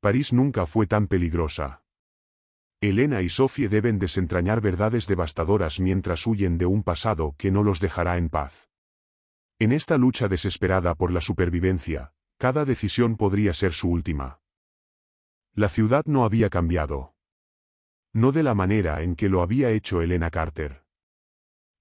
París nunca fue tan peligrosa. Elena y Sophie deben desentrañar verdades devastadoras mientras huyen de un pasado que no los dejará en paz. En esta lucha desesperada por la supervivencia, cada decisión podría ser su última. La ciudad no había cambiado. No de la manera en que lo había hecho Elena Carter.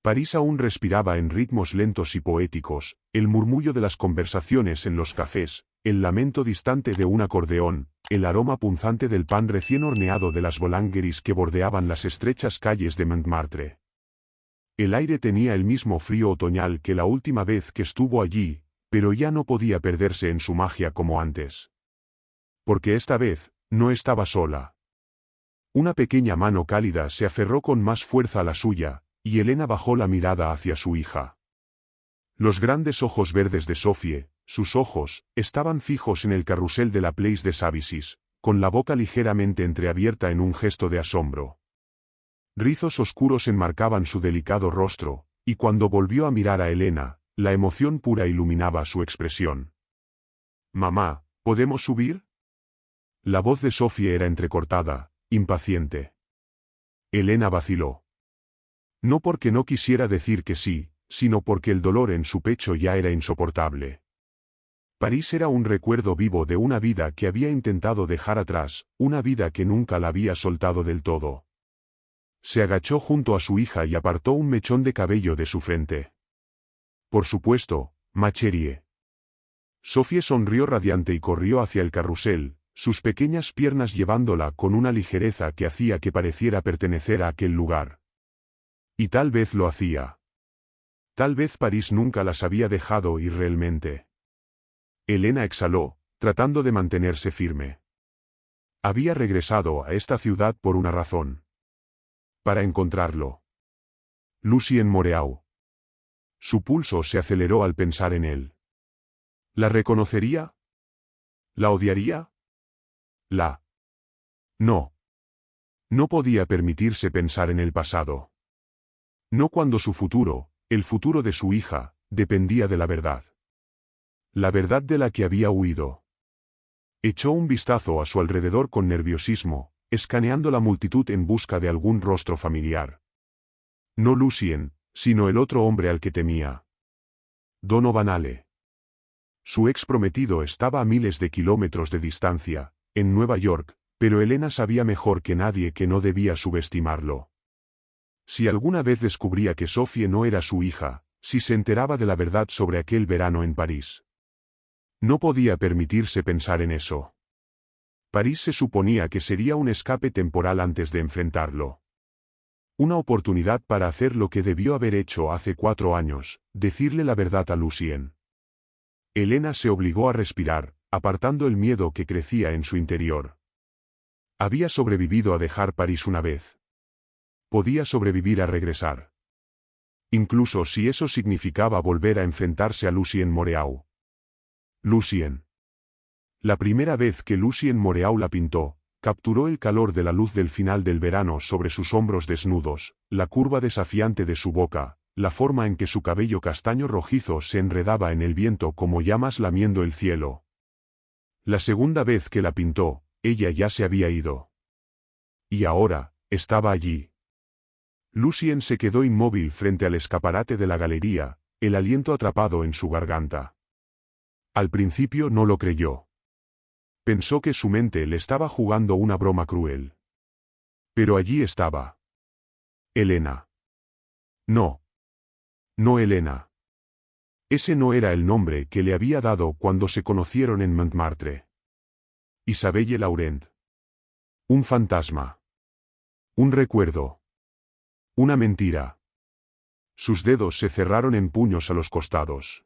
París aún respiraba en ritmos lentos y poéticos, el murmullo de las conversaciones en los cafés, el lamento distante de un acordeón, el aroma punzante del pan recién horneado de las boulangeries que bordeaban las estrechas calles de Montmartre. El aire tenía el mismo frío otoñal que la última vez que estuvo allí, pero ya no podía perderse en su magia como antes. Porque esta vez, no estaba sola. Una pequeña mano cálida se aferró con más fuerza a la suya, y Elena bajó la mirada hacia su hija. Los grandes ojos verdes de Sophie, sus ojos, estaban fijos en el carrusel de la Place des Avicis, con la boca ligeramente entreabierta en un gesto de asombro. Rizos oscuros enmarcaban su delicado rostro, y cuando volvió a mirar a Elena, la emoción pura iluminaba su expresión. «Mamá, ¿podemos subir?» La voz de Sophie era entrecortada, impaciente. Elena vaciló. No porque no quisiera decir que sí, sino porque el dolor en su pecho ya era insoportable. París era un recuerdo vivo de una vida que había intentado dejar atrás, una vida que nunca la había soltado del todo. Se agachó junto a su hija y apartó un mechón de cabello de su frente. Por supuesto, ma chérie. Sophie sonrió radiante y corrió hacia el carrusel, sus pequeñas piernas llevándola con una ligereza que hacía que pareciera pertenecer a aquel lugar. Y tal vez lo hacía. Tal vez París nunca las había dejado ir realmente. Elena exhaló, tratando de mantenerse firme. Había regresado a esta ciudad por una razón. Para encontrarlo. Lucien Moreau. Su pulso se aceleró al pensar en él. ¿La reconocería? ¿La odiaría? No. No podía permitirse pensar en el pasado. No cuando su futuro, el futuro de su hija, dependía de la verdad. La verdad de la que había huido. Echó un vistazo a su alrededor con nerviosismo, escaneando la multitud en busca de algún rostro familiar. No Lucien, sino el otro hombre al que temía. Donovan Ale. Su ex prometido estaba a miles de kilómetros de distancia, en Nueva York, pero Elena sabía mejor que nadie que no debía subestimarlo. Si alguna vez descubría que Sophie no era su hija, si se enteraba de la verdad sobre aquel verano en París. No podía permitirse pensar en eso. París se suponía que sería un escape temporal antes de enfrentarlo. Una oportunidad para hacer lo que debió haber hecho hace 4 años, decirle la verdad a Lucien. Elena se obligó a respirar, apartando el miedo que crecía en su interior. Había sobrevivido a dejar París una vez. Podía sobrevivir a regresar. Incluso si eso significaba volver a enfrentarse a Lucien Moreau. Lucien. La primera vez que Lucien Moreau la pintó, capturó el calor de la luz del final del verano sobre sus hombros desnudos, la curva desafiante de su boca, la forma en que su cabello castaño rojizo se enredaba en el viento como llamas lamiendo el cielo. La segunda vez que la pintó, ella ya se había ido. Y ahora, estaba allí. Lucien se quedó inmóvil frente al escaparate de la galería, el aliento atrapado en su garganta. Al principio no lo creyó. Pensó que su mente le estaba jugando una broma cruel. Pero allí estaba. Elena. No. No Elena. Ese no era el nombre que le había dado cuando se conocieron en Montmartre. Isabelle Laurent. Un fantasma. Un recuerdo. Una mentira. Sus dedos se cerraron en puños a los costados.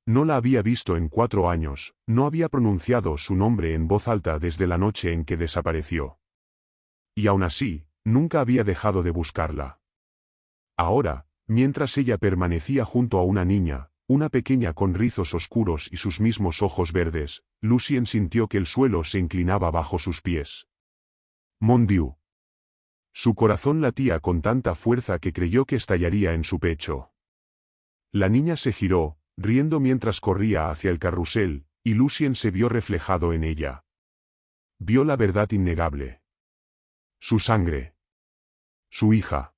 No la había visto en 4 años, no había pronunciado su nombre en voz alta desde la noche en que desapareció. Y aún así, nunca había dejado de buscarla. Ahora, mientras ella permanecía junto a una niña, una pequeña con rizos oscuros y sus mismos ojos verdes, Lucien sintió que el suelo se inclinaba bajo sus pies. Mon Dieu. Su corazón latía con tanta fuerza que creyó que estallaría en su pecho. La niña se giró, riendo mientras corría hacia el carrusel, y Lucien se vio reflejado en ella. vio la verdad innegable. Su sangre. Su hija.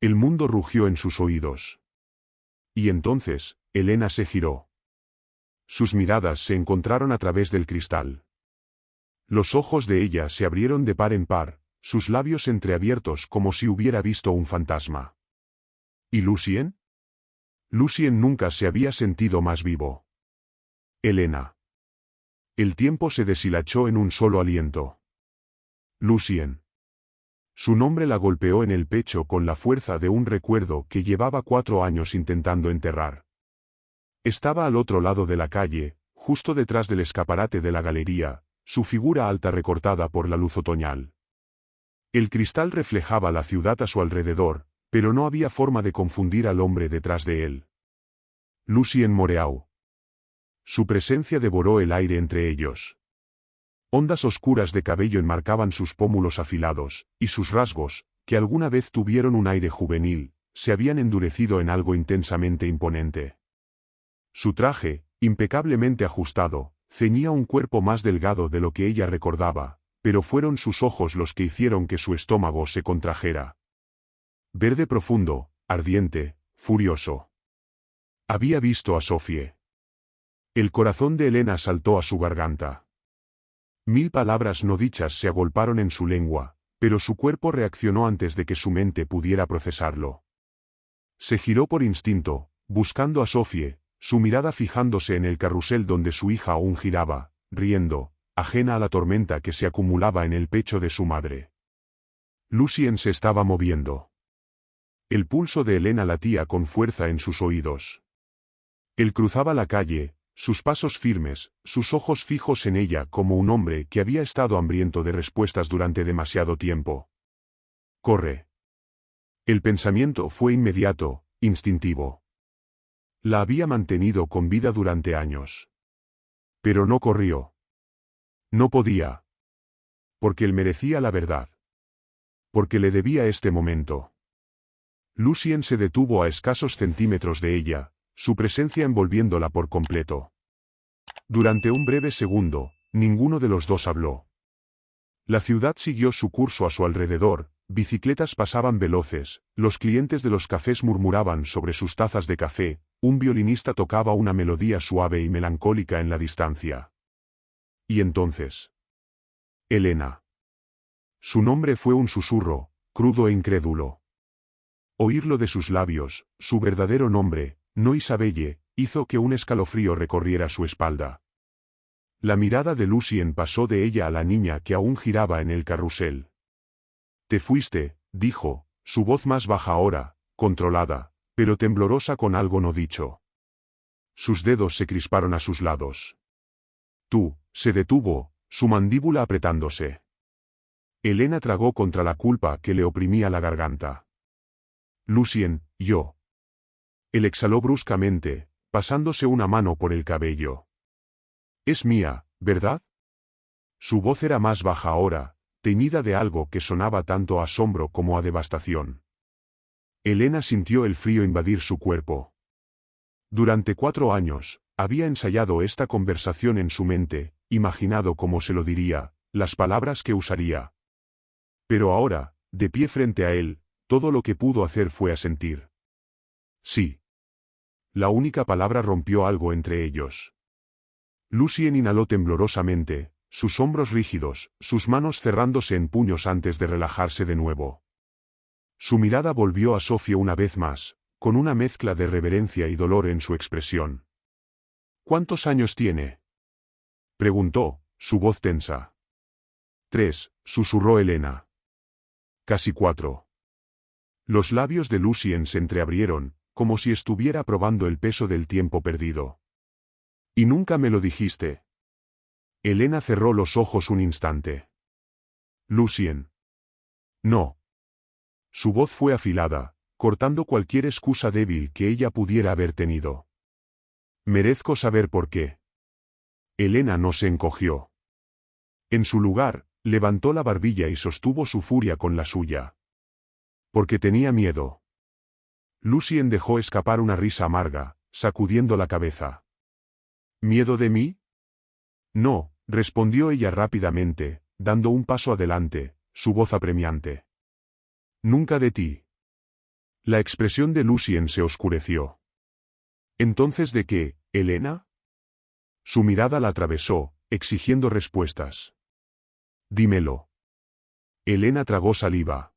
El mundo rugió en sus oídos. Y entonces, Elena se giró. Sus miradas se encontraron a través del cristal. Los ojos de ella se abrieron de par en par, sus labios entreabiertos como si hubiera visto un fantasma. ¿Y Lucien? Lucien nunca se había sentido más vivo. Elena. El tiempo se deshilachó en un solo aliento. Lucien. Su nombre la golpeó en el pecho con la fuerza de un recuerdo que llevaba 4 años intentando enterrar. Estaba al otro lado de la calle, justo detrás del escaparate de la galería, su figura alta recortada por la luz otoñal. El cristal reflejaba la ciudad a su alrededor, pero no había forma de confundir al hombre detrás de él. Lucien Moreau. Su presencia devoró el aire entre ellos. Ondas oscuras de cabello enmarcaban sus pómulos afilados, y sus rasgos, que alguna vez tuvieron un aire juvenil, se habían endurecido en algo intensamente imponente. Su traje, impecablemente ajustado, ceñía un cuerpo más delgado de lo que ella recordaba, pero fueron sus ojos los que hicieron que su estómago se contrajera. Verde profundo, ardiente, furioso. Había visto a Sophie. El corazón de Elena saltó a su garganta. 1000 palabras no dichas se agolparon en su lengua, pero su cuerpo reaccionó antes de que su mente pudiera procesarlo. Se giró por instinto, buscando a Sophie, su mirada fijándose en el carrusel donde su hija aún giraba, riendo, ajena a la tormenta que se acumulaba en el pecho de su madre. Lucien se estaba moviendo. El pulso de Elena latía con fuerza en sus oídos. Él cruzaba la calle, sus pasos firmes, sus ojos fijos en ella como un hombre que había estado hambriento de respuestas durante demasiado tiempo. «Corre». El pensamiento fue inmediato, instintivo. La había mantenido con vida durante años. Pero no corrió. No podía. Porque él merecía la verdad. Porque le debía este momento. Lucien se detuvo a escasos centímetros de ella, su presencia envolviéndola por completo. Durante un breve segundo, ninguno de los dos habló. La ciudad siguió su curso a su alrededor, bicicletas pasaban veloces, los clientes de los cafés murmuraban sobre sus tazas de café, un violinista tocaba una melodía suave y melancólica en la distancia. Y entonces. Elena. Su nombre fue un susurro, crudo e incrédulo. Oírlo de sus labios, su verdadero nombre, no Isabelle, hizo que un escalofrío recorriera su espalda. La mirada de Lucien pasó de ella a la niña que aún giraba en el carrusel. «Te fuiste», dijo, su voz más baja ahora, controlada, pero temblorosa con algo no dicho. Sus dedos se crisparon a sus lados. «Tú», se detuvo, su mandíbula apretándose. Elena tragó contra la culpa que le oprimía la garganta. «Lucien, yo». Él exhaló bruscamente, pasándose una mano por el cabello. «Es mía, ¿verdad?» Su voz era más baja ahora, teñida de algo que sonaba tanto a asombro como a devastación. Elena sintió el frío invadir su cuerpo. Durante 4 años, había ensayado esta conversación en su mente, imaginado cómo se lo diría, las palabras que usaría. Pero ahora, de pie frente a él, todo lo que pudo hacer fue asentir. Sí. La única palabra rompió algo entre ellos. Lucien inhaló temblorosamente, sus hombros rígidos, sus manos cerrándose en puños antes de relajarse de nuevo. Su mirada volvió a Sophie una vez más, con una mezcla de reverencia y dolor en su expresión. «¿Cuántos años tiene?», preguntó, su voz tensa. 3, susurró Elena. «Casi 4». Los labios de Lucien se entreabrieron, como si estuviera probando el peso del tiempo perdido. «¿Y nunca me lo dijiste?». Elena cerró los ojos un instante. «Lucien». «No». Su voz fue afilada, cortando cualquier excusa débil que ella pudiera haber tenido. «Merezco saber por qué». Elena no se encogió. En su lugar, levantó la barbilla y sostuvo su furia con la suya. «Porque tenía miedo». Lucien dejó escapar una risa amarga, sacudiendo la cabeza. «¿Miedo de mí?». «No, respondió ella rápidamente, dando un paso adelante, su voz apremiante. Nunca de ti. La expresión de Lucien se oscureció. ¿Entonces de qué, Elena? Su mirada la atravesó, exigiendo respuestas. Dímelo. Elena tragó saliva.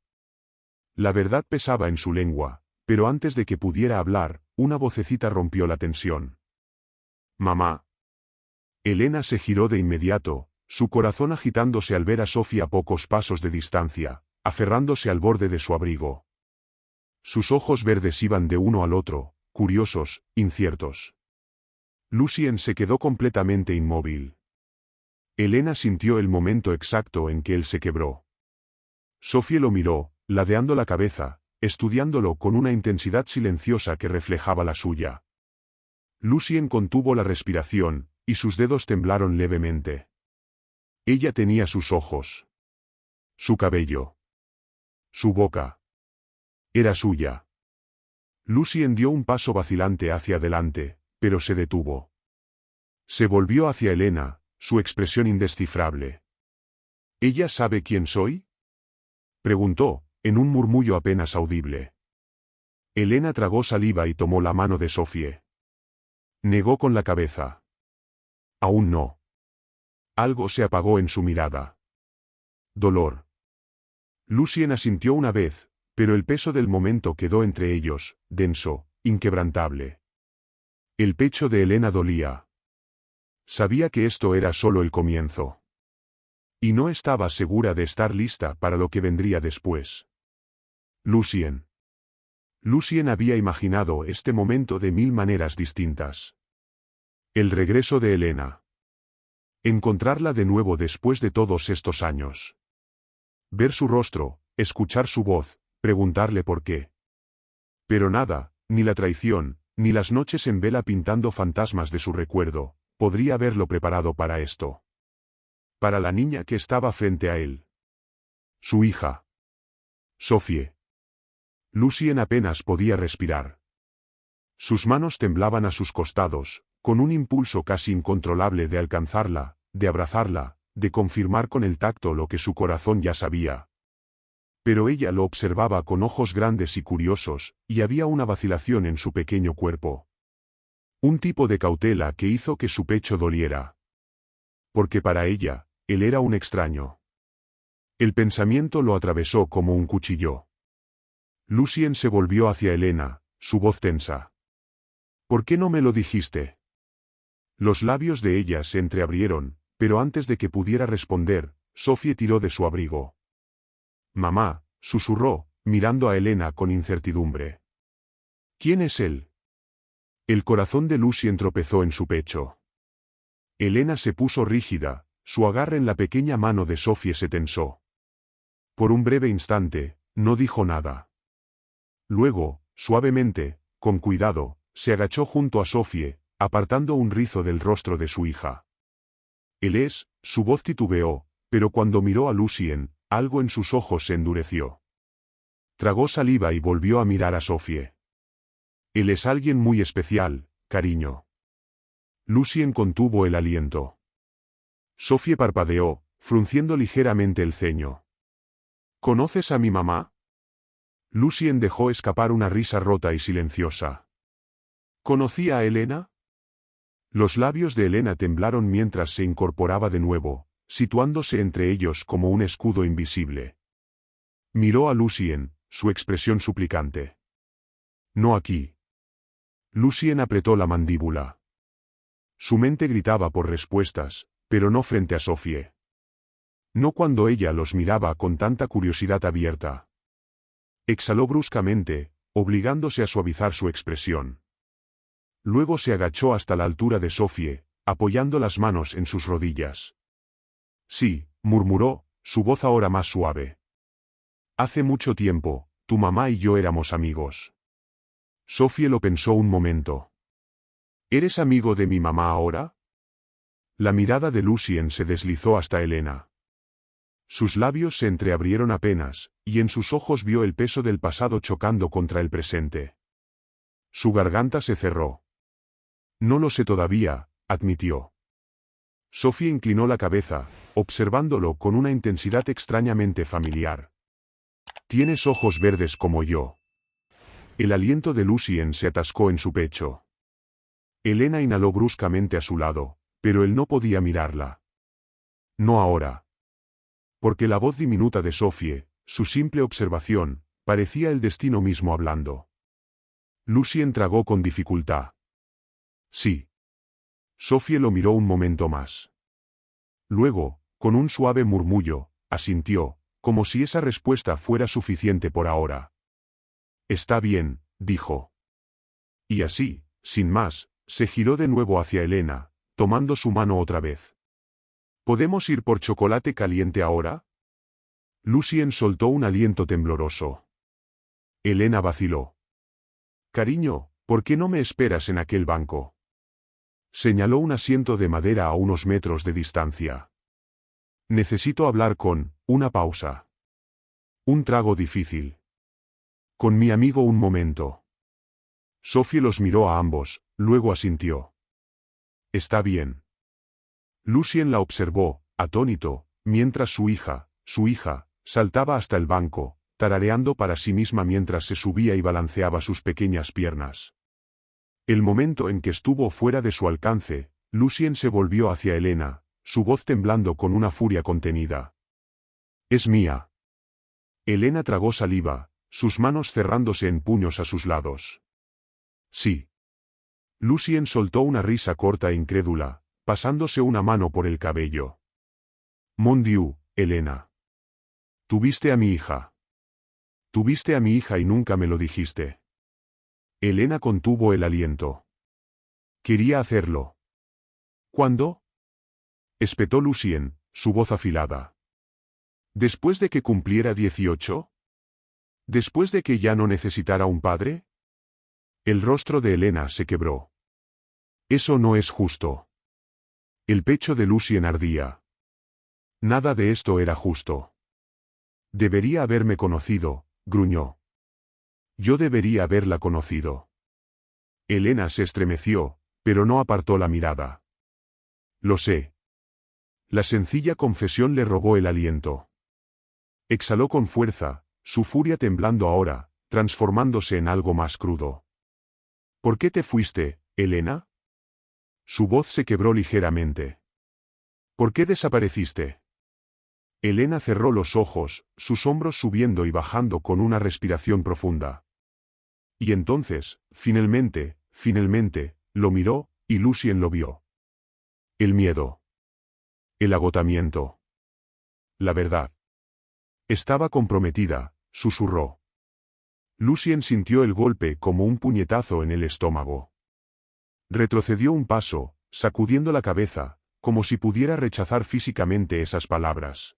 La verdad pesaba en su lengua, pero antes de que pudiera hablar, una vocecita rompió la tensión. Mamá. Elena se giró de inmediato, su corazón agitándose al ver a Sofía a pocos pasos de distancia, aferrándose al borde de su abrigo. Sus ojos verdes iban de uno al otro, curiosos, inciertos. Lucien se quedó completamente inmóvil. Elena sintió el momento exacto en que él se quebró. Sofía lo miró, ladeando la cabeza, estudiándolo con una intensidad silenciosa que reflejaba la suya. Lucien contuvo la respiración, y sus dedos temblaron levemente. Ella tenía sus ojos. Su cabello. Su boca. Era suya. Lucien dio un paso vacilante hacia adelante, pero se detuvo. Se volvió hacia Elena, su expresión indescifrable. ¿Ella sabe quién soy? Preguntó, en un murmullo apenas audible. Elena tragó saliva y tomó la mano de Sofía. Negó con la cabeza. Aún no. Algo se apagó en su mirada. Dolor. Lucien asintió una vez, pero el peso del momento quedó entre ellos, denso, inquebrantable. El pecho de Elena dolía. Sabía que esto era solo el comienzo. Y no estaba segura de estar lista para lo que vendría después. Lucien. Lucien había imaginado este momento de 1000 maneras distintas. El regreso de Elena. Encontrarla de nuevo después de todos estos años. Ver su rostro, escuchar su voz, preguntarle por qué. Pero nada, ni la traición, ni las noches en vela pintando fantasmas de su recuerdo, podría haberlo preparado para esto. Para la niña que estaba frente a él. Su hija. Sofía. Lucien apenas podía respirar. Sus manos temblaban a sus costados, con un impulso casi incontrolable de alcanzarla, de abrazarla, de confirmar con el tacto lo que su corazón ya sabía. Pero ella lo observaba con ojos grandes y curiosos, y había una vacilación en su pequeño cuerpo. Un tipo de cautela que hizo que su pecho doliera. Porque para ella, él era un extraño. El pensamiento lo atravesó como un cuchillo. Lucien se volvió hacia Elena, su voz tensa. ¿Por qué no me lo dijiste? Los labios de ella se entreabrieron, pero antes de que pudiera responder, Sofía tiró de su abrigo. Mamá, susurró, mirando a Elena con incertidumbre. ¿Quién es él? El corazón de Lucien tropezó en su pecho. Elena se puso rígida, su agarre en la pequeña mano de Sofía se tensó. Por un breve instante, no dijo nada. Luego, suavemente, con cuidado, se agachó junto a Sofía, apartando un rizo del rostro de su hija. Él es, su voz titubeó, pero cuando miró a Lucien, algo en sus ojos se endureció. Tragó saliva y volvió a mirar a Sofía. Él es alguien muy especial, cariño. Lucien contuvo el aliento. Sofía parpadeó, frunciendo ligeramente el ceño. ¿Conoces a mi mamá? Lucien dejó escapar una risa rota y silenciosa. ¿Conocía a Elena? Los labios de Elena temblaron mientras se incorporaba de nuevo, situándose entre ellos como un escudo invisible. Miró a Lucien, su expresión suplicante. No aquí. Lucien apretó la mandíbula. Su mente gritaba por respuestas, pero no frente a Sofía. No cuando ella los miraba con tanta curiosidad abierta. Exhaló bruscamente, obligándose a suavizar su expresión. Luego se agachó hasta la altura de Sofía, apoyando las manos en sus rodillas. Sí, murmuró, su voz ahora más suave. Hace mucho tiempo, tu mamá y yo éramos amigos. Sofía lo pensó un momento. ¿Eres amigo de mi mamá ahora? La mirada de Lucien se deslizó hasta Elena. Sus labios se entreabrieron apenas, y en sus ojos vio el peso del pasado chocando contra el presente. Su garganta se cerró. No lo sé todavía, admitió. Sophie inclinó la cabeza, observándolo con una intensidad extrañamente familiar. Tienes ojos verdes como yo. El aliento de Lucien se atascó en su pecho. Elena inhaló bruscamente a su lado, pero él no podía mirarla. No ahora. Porque la voz diminuta de Sophie, su simple observación, parecía el destino mismo hablando. Lucien tragó con dificultad. Sí. Sophie lo miró un momento más. Luego, con un suave murmullo, asintió, como si esa respuesta fuera suficiente por ahora. Está bien, dijo. Y así, sin más, se giró de nuevo hacia Elena, tomando su mano otra vez. ¿Podemos ir por chocolate caliente ahora? Lucien soltó un aliento tembloroso. Elena vaciló. Cariño, ¿por qué no me esperas en aquel banco? Señaló un asiento de madera a unos metros de distancia. Necesito hablar con, una pausa. Un trago difícil. Con mi amigo un momento. Sophie los miró a ambos, luego asintió. Está bien. Lucien la observó, atónito, mientras su hija, saltaba hasta el banco, tarareando para sí misma mientras se subía y balanceaba sus pequeñas piernas. El momento en que estuvo fuera de su alcance, Lucien se volvió hacia Elena, su voz temblando con una furia contenida. Es mía. Elena tragó saliva, sus manos cerrándose en puños a sus lados. Sí. Lucien soltó una risa corta e incrédula, pasándose una mano por el cabello. Mon Dieu, Elena. Tuviste a mi hija. Tuviste a mi hija y nunca me lo dijiste. Elena contuvo el aliento. Quería hacerlo. ¿Cuándo? Espetó Lucien, su voz afilada. ¿Después de que cumpliera 18? ¿Después de que ya no necesitara un padre? El rostro de Elena se quebró. Eso no es justo. El pecho de Lucien ardía. Nada de esto era justo. Debería haberme conocido, gruñó. Yo debería haberla conocido. Elena se estremeció, pero no apartó la mirada. Lo sé. La sencilla confesión le robó el aliento. Exhaló con fuerza, su furia temblando ahora, transformándose en algo más crudo. ¿Por qué te fuiste, Elena? Su voz se quebró ligeramente. ¿Por qué desapareciste? Elena cerró los ojos, sus hombros subiendo y bajando con una respiración profunda. Y entonces, finalmente, lo miró, y Lucien lo vio. El miedo. El agotamiento. La verdad. Estaba comprometida, susurró. Lucien sintió el golpe como un puñetazo en el estómago. Retrocedió un paso, sacudiendo la cabeza, como si pudiera rechazar físicamente esas palabras.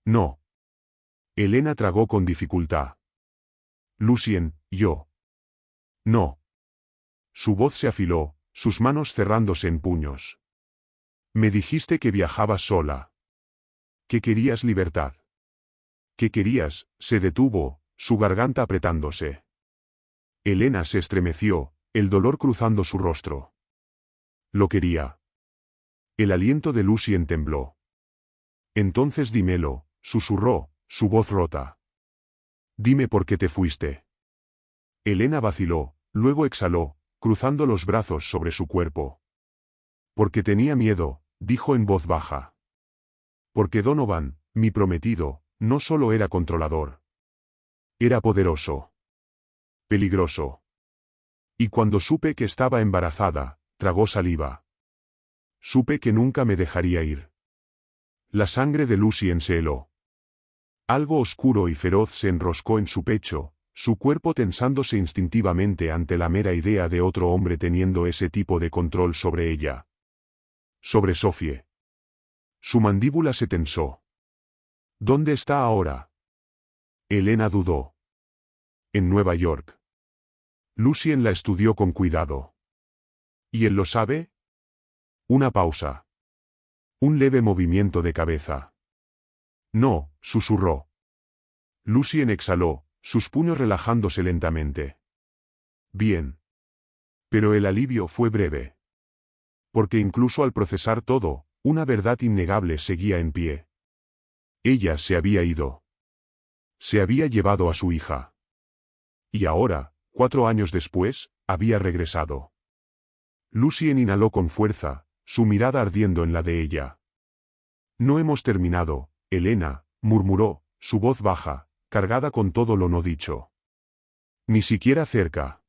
No. Elena tragó con dificultad. Lucien, yo. No. Su voz se afiló, sus manos cerrándose en puños. Me dijiste que viajabas sola. Que querías libertad. Que querías, se detuvo, su garganta apretándose. Elena se estremeció, el dolor cruzando su rostro. Lo quería. El aliento de Lucien tembló. Entonces dímelo, susurró, su voz rota. Dime por qué te fuiste. Elena vaciló, luego exhaló, cruzando los brazos sobre su cuerpo. Porque tenía miedo, dijo en voz baja. Porque Donovan, mi prometido, no solo era controlador. Era poderoso. Peligroso. Y cuando supe que estaba embarazada, tragó saliva. Supe que nunca me dejaría ir. La sangre de Lucien se heló. Algo oscuro y feroz se enroscó en su pecho, su cuerpo tensándose instintivamente ante la mera idea de otro hombre teniendo ese tipo de control sobre ella. Sobre Sophie. Su mandíbula se tensó. ¿Dónde está ahora? Elena dudó. En Nueva York. Lucien la estudió con cuidado. ¿Y él lo sabe? Una pausa. Un leve movimiento de cabeza. No, susurró. Lucien exhaló, sus puños relajándose lentamente. Bien. Pero el alivio fue breve. Porque incluso al procesar todo, una verdad innegable seguía en pie. Ella se había ido. Se había llevado a su hija. Y ahora, 4 años después, había regresado. Lucien inhaló con fuerza, su mirada ardiendo en la de ella. No hemos terminado, Elena, murmuró, su voz baja, cargada con todo lo no dicho. Ni siquiera cerca.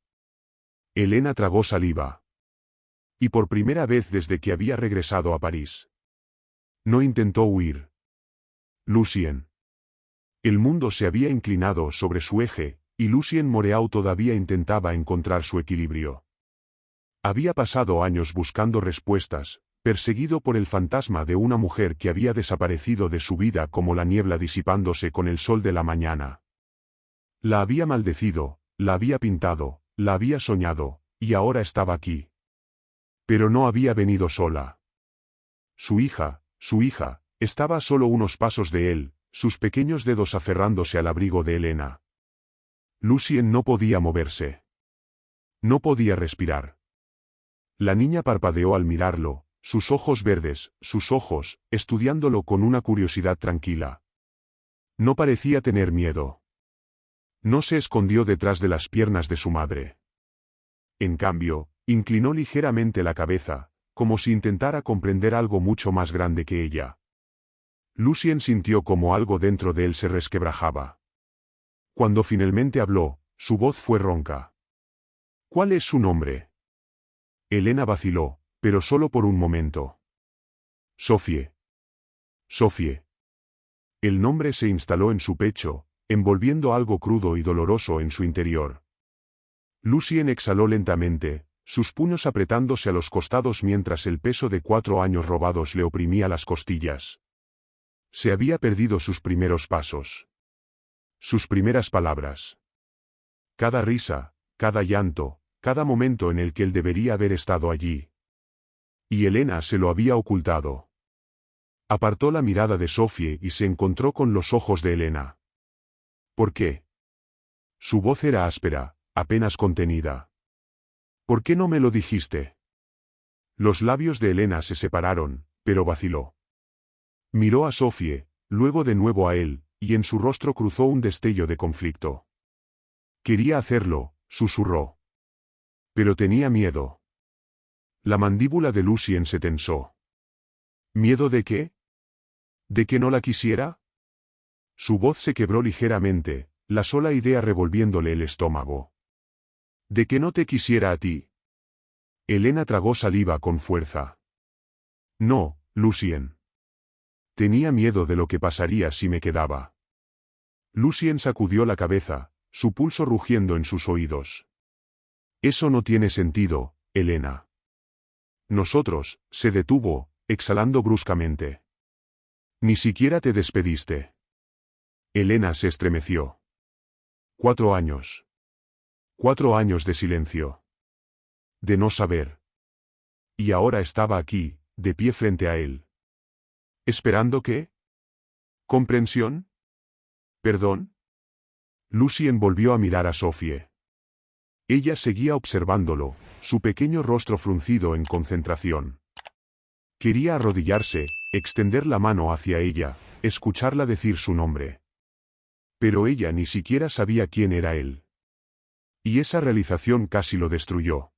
Elena tragó saliva. Y por primera vez desde que había regresado a París. No intentó huir. Lucien. El mundo se había inclinado sobre su eje, y Lucien Moreau todavía intentaba encontrar su equilibrio. Había pasado años buscando respuestas, perseguido por el fantasma de una mujer que había desaparecido de su vida como la niebla disipándose con el sol de la mañana. La había maldecido, la había pintado, la había soñado, y ahora estaba aquí. Pero no había venido sola. Su hija, estaba a solo unos pasos de él, sus pequeños dedos aferrándose al abrigo de Elena. Lucien no podía moverse. No podía respirar. La niña parpadeó al mirarlo, sus ojos verdes, sus ojos, estudiándolo con una curiosidad tranquila. No parecía tener miedo. No se escondió detrás de las piernas de su madre. En cambio, inclinó ligeramente la cabeza, como si intentara comprender algo mucho más grande que ella. Lucien sintió como algo dentro de él se resquebrajaba. Cuando finalmente habló, su voz fue ronca. ¿Cuál es su nombre? Elena vaciló, pero solo por un momento. Sophie. Sophie. El nombre se instaló en su pecho, envolviendo algo crudo y doloroso en su interior. Lucien exhaló lentamente, sus puños apretándose a los costados mientras el peso de 4 años robados le oprimía las costillas. Se había perdido sus primeros pasos. Sus primeras palabras. Cada risa, cada llanto, cada momento en el que él debería haber estado allí. Y Elena se lo había ocultado. Apartó la mirada de Sophie y se encontró con los ojos de Elena. ¿Por qué? Su voz era áspera, apenas contenida. ¿Por qué no me lo dijiste? Los labios de Elena se separaron, pero vaciló. Miró a Sophie, luego de nuevo a él, y en su rostro cruzó un destello de conflicto. Quería hacerlo, susurró. Pero tenía miedo. La mandíbula de Lucien se tensó. ¿Miedo de qué? ¿De que no la quisiera? Su voz se quebró ligeramente, la sola idea revolviéndole el estómago. ¿De que no te quisiera a ti? Elena tragó saliva con fuerza. No, Lucien. Tenía miedo de lo que pasaría si me quedaba. Lucien sacudió la cabeza, su pulso rugiendo en sus oídos. Eso no tiene sentido, Elena. Nosotros, se detuvo, exhalando bruscamente. Ni siquiera te despediste. Elena se estremeció. 4 años. 4 años de silencio. De no saber. Y ahora estaba aquí, de pie frente a él. ¿Esperando qué? ¿Comprensión? ¿Perdón? Lucien volvió a mirar a Sophie. Ella seguía observándolo, su pequeño rostro fruncido en concentración. Quería arrodillarse, extender la mano hacia ella, escucharla decir su nombre. Pero ella ni siquiera sabía quién era él. Y esa realización casi lo destruyó.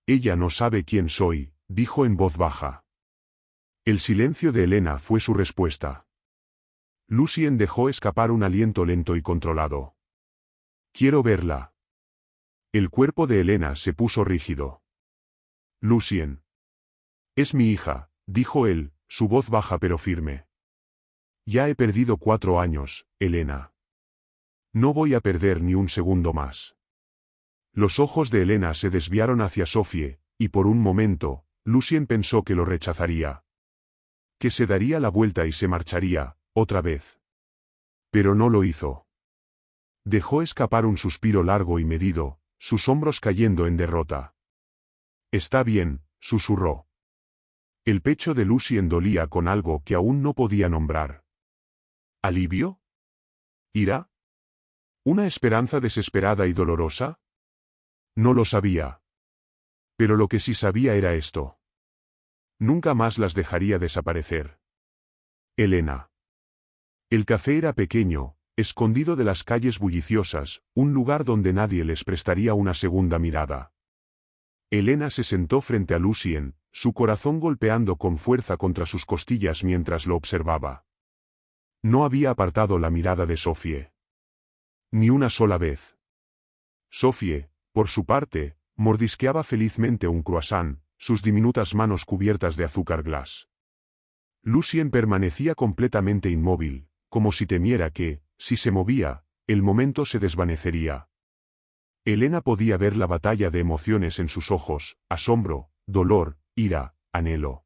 Ella no sabe quién soy, dijo en voz baja. El silencio de Elena fue su respuesta. Lucien dejó escapar un aliento lento y controlado. Quiero verla. El cuerpo de Elena se puso rígido. Lucien. Es mi hija, dijo él, su voz baja pero firme. Ya he perdido 4 años, Elena. No voy a perder ni un segundo más. Los ojos de Elena se desviaron hacia Sophie, y por un momento, Lucien pensó que lo rechazaría. Que se daría la vuelta y se marcharía, otra vez. Pero no lo hizo. Dejó escapar un suspiro largo y medido, sus hombros cayendo en derrota. Está bien, susurró. El pecho de Lucien dolía con algo que aún no podía nombrar. ¿Alivio? ¿Ira? ¿Una esperanza desesperada y dolorosa? No lo sabía. Pero lo que sí sabía era esto. Nunca más las dejaría desaparecer. Elena. El café era pequeño, escondido de las calles bulliciosas, un lugar donde nadie les prestaría una segunda mirada. Elena se sentó frente a Lucien, su corazón golpeando con fuerza contra sus costillas mientras lo observaba. No había apartado la mirada de Sophie. Ni una sola vez. Sophie, por su parte, mordisqueaba felizmente un croissant, sus diminutas manos cubiertas de azúcar glass. Lucien permanecía completamente inmóvil, como si temiera que, si se movía, el momento se desvanecería. Elena podía ver la batalla de emociones en sus ojos, asombro, dolor, ira, anhelo.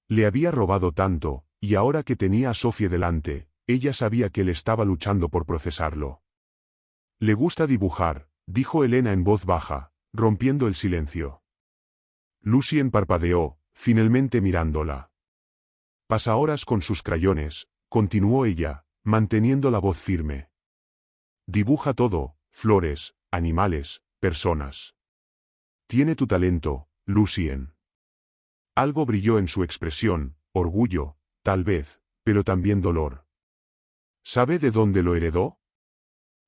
Le había robado tanto, y ahora que tenía a Sophie delante, ella sabía que él estaba luchando por procesarlo. Le gusta dibujar, dijo Elena en voz baja, rompiendo el silencio. Lucien parpadeó, finalmente mirándola. Pasa horas con sus crayones, continuó ella, manteniendo la voz firme. Dibuja todo, flores, animales, personas. Tiene tu talento, Lucien. Algo brilló en su expresión, orgullo, tal vez, pero también dolor. ¿Sabe de dónde lo heredó?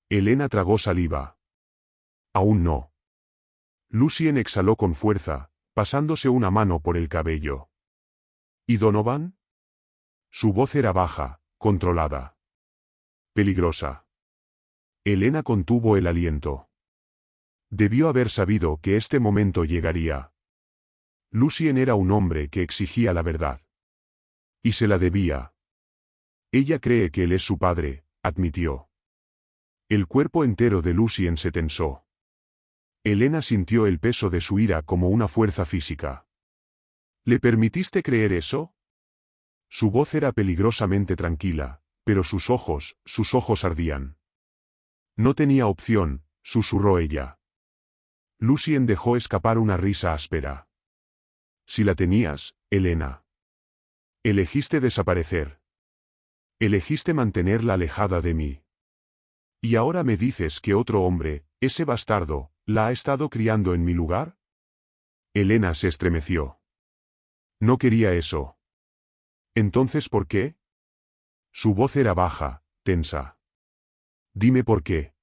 Elena tragó saliva. Aún no. Lucien exhaló con fuerza, pasándose una mano por el cabello. ¿Y Donovan? Su voz era baja, controlada. Peligrosa. Elena contuvo el aliento. Debió haber sabido que este momento llegaría. Lucien era un hombre que exigía la verdad. Y se la debía. Ella cree que él es su padre, admitió. El cuerpo entero de Lucien se tensó. Elena sintió el peso de su ira como una fuerza física. ¿Le permitiste creer eso? Su voz era peligrosamente tranquila, pero sus ojos ardían. No tenía opción, susurró ella. Lucien dejó escapar una risa áspera. Si la tenías, Elena. Elegiste desaparecer. Elegiste mantenerla alejada de mí. ¿Y ahora me dices que otro hombre, ese bastardo, la ha estado criando en mi lugar? Elena se estremeció. No quería eso. ¿Entonces por qué? Su voz era baja, tensa. Dime por qué.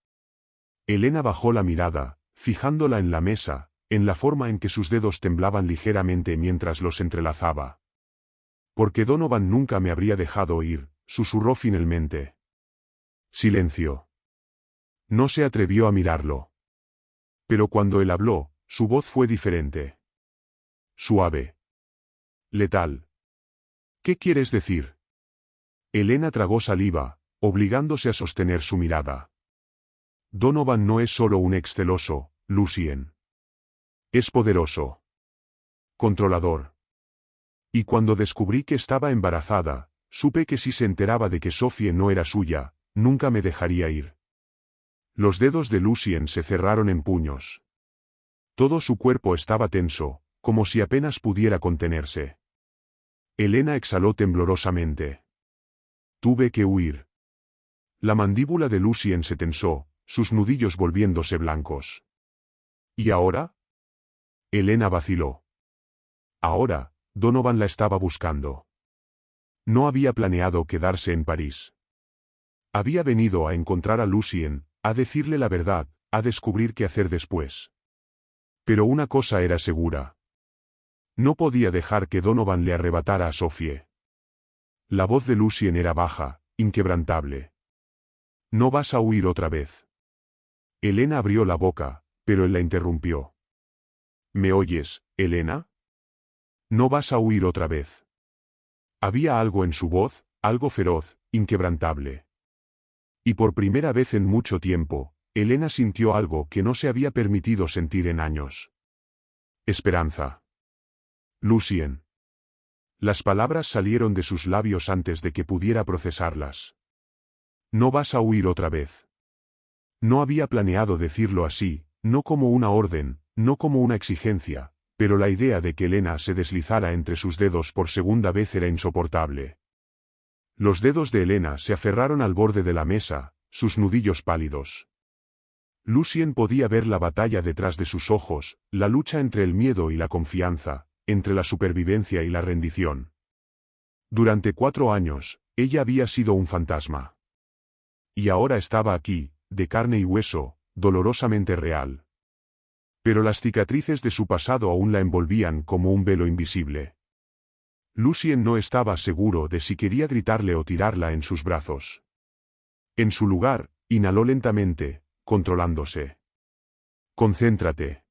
Elena bajó la mirada, fijándola en la mesa, en la forma en que sus dedos temblaban ligeramente mientras los entrelazaba. Porque Donovan nunca me habría dejado ir, susurró finalmente. Silencio. No se atrevió a mirarlo. Pero cuando él habló, su voz fue diferente. Suave. Letal. ¿Qué quieres decir? Elena tragó saliva, obligándose a sostener su mirada. Donovan no es solo un ex celoso, Lucien. Es poderoso. Controlador. Y cuando descubrí que estaba embarazada, supe que si se enteraba de que Sophie no era suya, nunca me dejaría ir. Los dedos de Lucien se cerraron en puños. Todo su cuerpo estaba tenso, como si apenas pudiera contenerse. Elena exhaló temblorosamente. Tuve que huir. La mandíbula de Lucien se tensó, sus nudillos volviéndose blancos. ¿Y ahora? Elena vaciló. Ahora, Donovan la estaba buscando. No había planeado quedarse en París. Había venido a encontrar a Lucien, a decirle la verdad, a descubrir qué hacer después. Pero una cosa era segura. No podía dejar que Donovan le arrebatara a Sophie. La voz de Lucien era baja, inquebrantable. No vas a huir otra vez. Elena abrió la boca, pero él la interrumpió. ¿Me oyes, Elena? No vas a huir otra vez. Había algo en su voz, algo feroz, inquebrantable. Y por primera vez en mucho tiempo, Elena sintió algo que no se había permitido sentir en años. Esperanza. Lucien. Las palabras salieron de sus labios antes de que pudiera procesarlas. No vas a huir otra vez. No había planeado decirlo así, no como una orden, no como una exigencia, pero la idea de que Elena se deslizara entre sus dedos por segunda vez era insoportable. Los dedos de Elena se aferraron al borde de la mesa, sus nudillos pálidos. Lucien podía ver la batalla detrás de sus ojos, la lucha entre el miedo y la confianza, entre la supervivencia y la rendición. Durante 4 años, ella había sido un fantasma. Y ahora estaba aquí, de carne y hueso, dolorosamente real. Pero las cicatrices de su pasado aún la envolvían como un velo invisible. Lucien no estaba seguro de si quería gritarle o tirarla en sus brazos. En su lugar, inhaló lentamente, controlándose. «Concéntrate».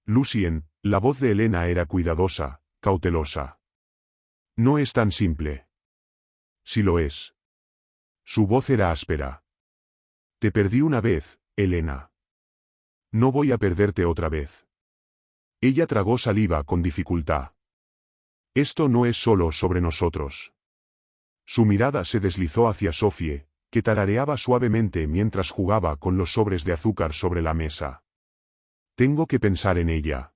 Lucien, la voz de Elena era cuidadosa, cautelosa. «No es tan simple». «Sí lo es». Su voz era áspera. «Te perdí una vez, Elena. No voy a perderte otra vez». Ella tragó saliva con dificultad. «Esto no es solo sobre nosotros». Su mirada se deslizó hacia Sophie, que tarareaba suavemente mientras jugaba con los sobres de azúcar sobre la mesa. «Tengo que pensar en ella».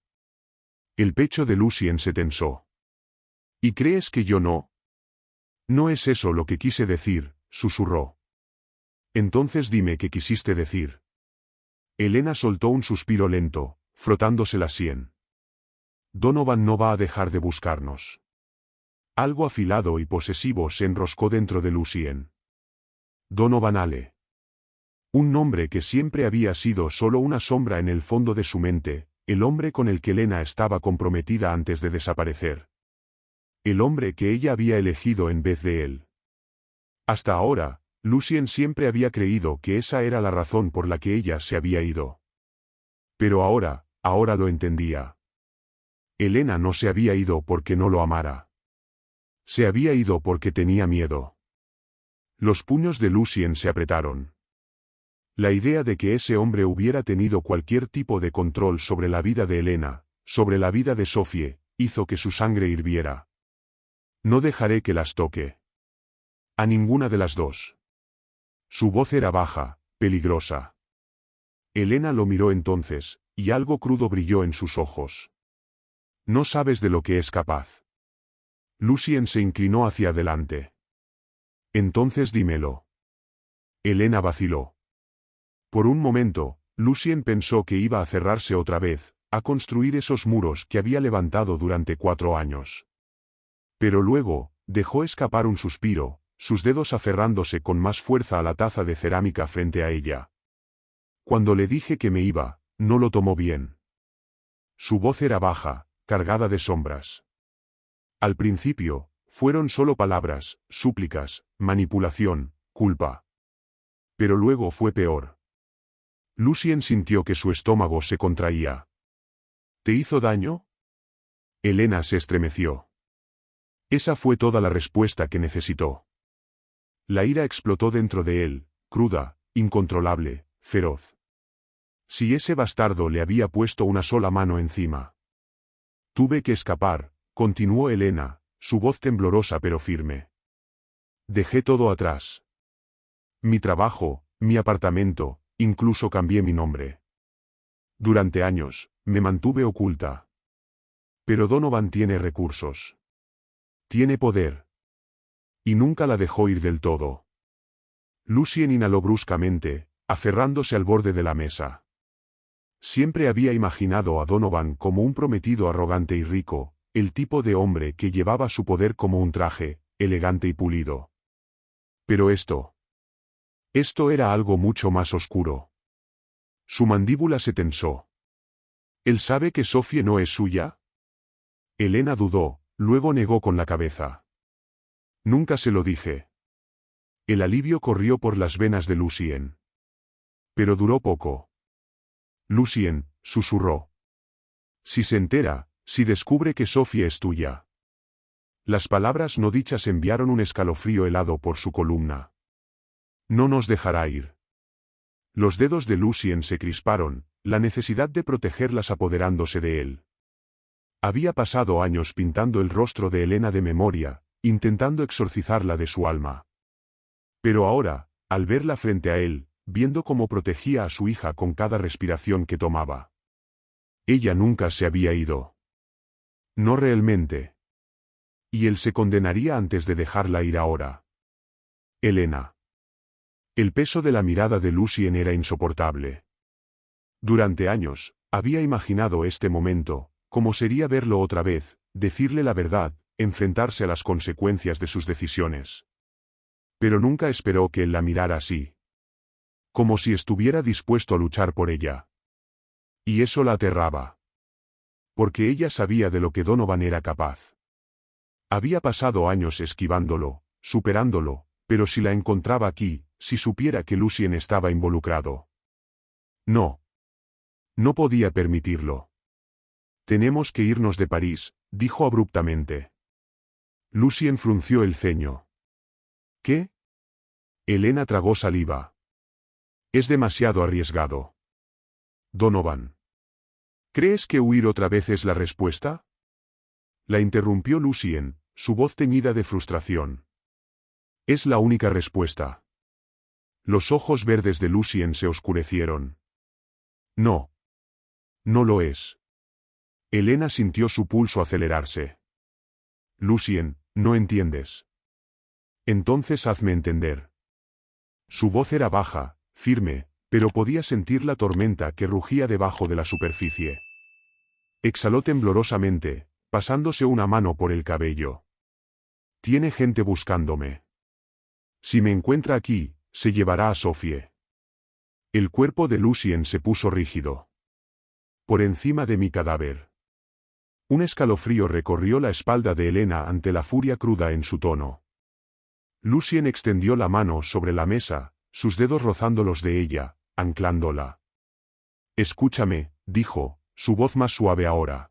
El pecho de Lucien se tensó. «¿Y crees que yo no?» «No es eso lo que quise decir», susurró. «Entonces dime qué quisiste decir». Elena soltó un suspiro lento, frotándose la sien. «Donovan no va a dejar de buscarnos». Algo afilado y posesivo se enroscó dentro de Lucien. Donovan Ale. Un nombre que siempre había sido solo una sombra en el fondo de su mente, el hombre con el que Elena estaba comprometida antes de desaparecer. El hombre que ella había elegido en vez de él. Hasta ahora, Lucien siempre había creído que esa era la razón por la que ella se había ido. Pero ahora lo entendía. Elena no se había ido porque no lo amara. Se había ido porque tenía miedo. Los puños de Lucien se apretaron. La idea de que ese hombre hubiera tenido cualquier tipo de control sobre la vida de Elena, sobre la vida de Sophie, hizo que su sangre hirviera. «No dejaré que las toque. A ninguna de las dos». Su voz era baja, peligrosa. Elena lo miró entonces, y algo crudo brilló en sus ojos. «No sabes de lo que es capaz». Lucien se inclinó hacia adelante. «Entonces dímelo». Elena vaciló. Por un momento, Lucien pensó que iba a cerrarse otra vez, a construir esos muros que había levantado durante 4 años. Pero luego, dejó escapar un suspiro, sus dedos aferrándose con más fuerza a la taza de cerámica frente a ella. «Cuando le dije que me iba, no lo tomó bien». Su voz era baja, cargada de sombras. Al principio, fueron solo palabras, súplicas, manipulación, culpa. Pero luego fue peor. Lucien sintió que su estómago se contraía. «¿Te hizo daño?» Elena se estremeció. Esa fue toda la respuesta que necesitó. La ira explotó dentro de él, cruda, incontrolable, feroz. Si ese bastardo le había puesto una sola mano encima. «Tuve que escapar», continuó Elena, su voz temblorosa pero firme. «Dejé todo atrás. Mi trabajo, mi apartamento, incluso cambié mi nombre. Durante años, me mantuve oculta. Pero Donovan tiene recursos. Tiene poder. Y nunca la dejó ir del todo». Lucien inhaló bruscamente, aferrándose al borde de la mesa. Siempre había imaginado a Donovan como un prometido arrogante y rico, el tipo de hombre que llevaba su poder como un traje, elegante y pulido. Pero esto era algo mucho más oscuro. Su mandíbula se tensó. ¿Él sabe que Sophie no es suya? Elena dudó, luego negó con la cabeza. «Nunca se lo dije». El alivio corrió por las venas de Lucien. Pero duró poco. «Lucien», susurró. «Si se entera, si descubre que Sophie es tuya». Las palabras no dichas enviaron un escalofrío helado por su columna. «No nos dejará ir». Los dedos de Lucien se crisparon, la necesidad de protegerlas apoderándose de él. Había pasado años pintando el rostro de Elena de memoria, intentando exorcizarla de su alma. Pero ahora, al verla frente a él, viendo cómo protegía a su hija con cada respiración que tomaba. Ella nunca se había ido. No realmente. Y él se condenaría antes de dejarla ir ahora. Elena. El peso de la mirada de Lucien era insoportable. Durante años, había imaginado este momento, cómo sería verlo otra vez, decirle la verdad, enfrentarse a las consecuencias de sus decisiones. Pero nunca esperó que él la mirara así. Como si estuviera dispuesto a luchar por ella. Y eso la aterraba. Porque ella sabía de lo que Donovan era capaz. Había pasado años esquivándolo, superándolo, pero si la encontraba aquí, si supiera que Lucien estaba involucrado. No. No podía permitirlo. Tenemos que irnos de París, dijo abruptamente. Lucien frunció el ceño. ¿Qué? Elena tragó saliva. Es demasiado arriesgado. Donovan. ¿Crees que huir otra vez es la respuesta? La interrumpió Lucien, su voz teñida de frustración. Es la única respuesta. Los ojos verdes de Lucien se oscurecieron. No. No lo es. Elena sintió su pulso acelerarse. Lucien, no entiendes. Entonces hazme entender. Su voz era baja, firme, pero podía sentir la tormenta que rugía debajo de la superficie. Exhaló temblorosamente, pasándose una mano por el cabello. Tiene gente buscándome. Si me encuentra aquí, se llevará a Sophie. El cuerpo de Lucien se puso rígido. Por encima de mi cadáver. Un escalofrío recorrió la espalda de Elena ante la furia cruda en su tono. Lucien extendió la mano sobre la mesa, sus dedos rozando los de ella, anclándola. Escúchame, dijo, su voz más suave ahora.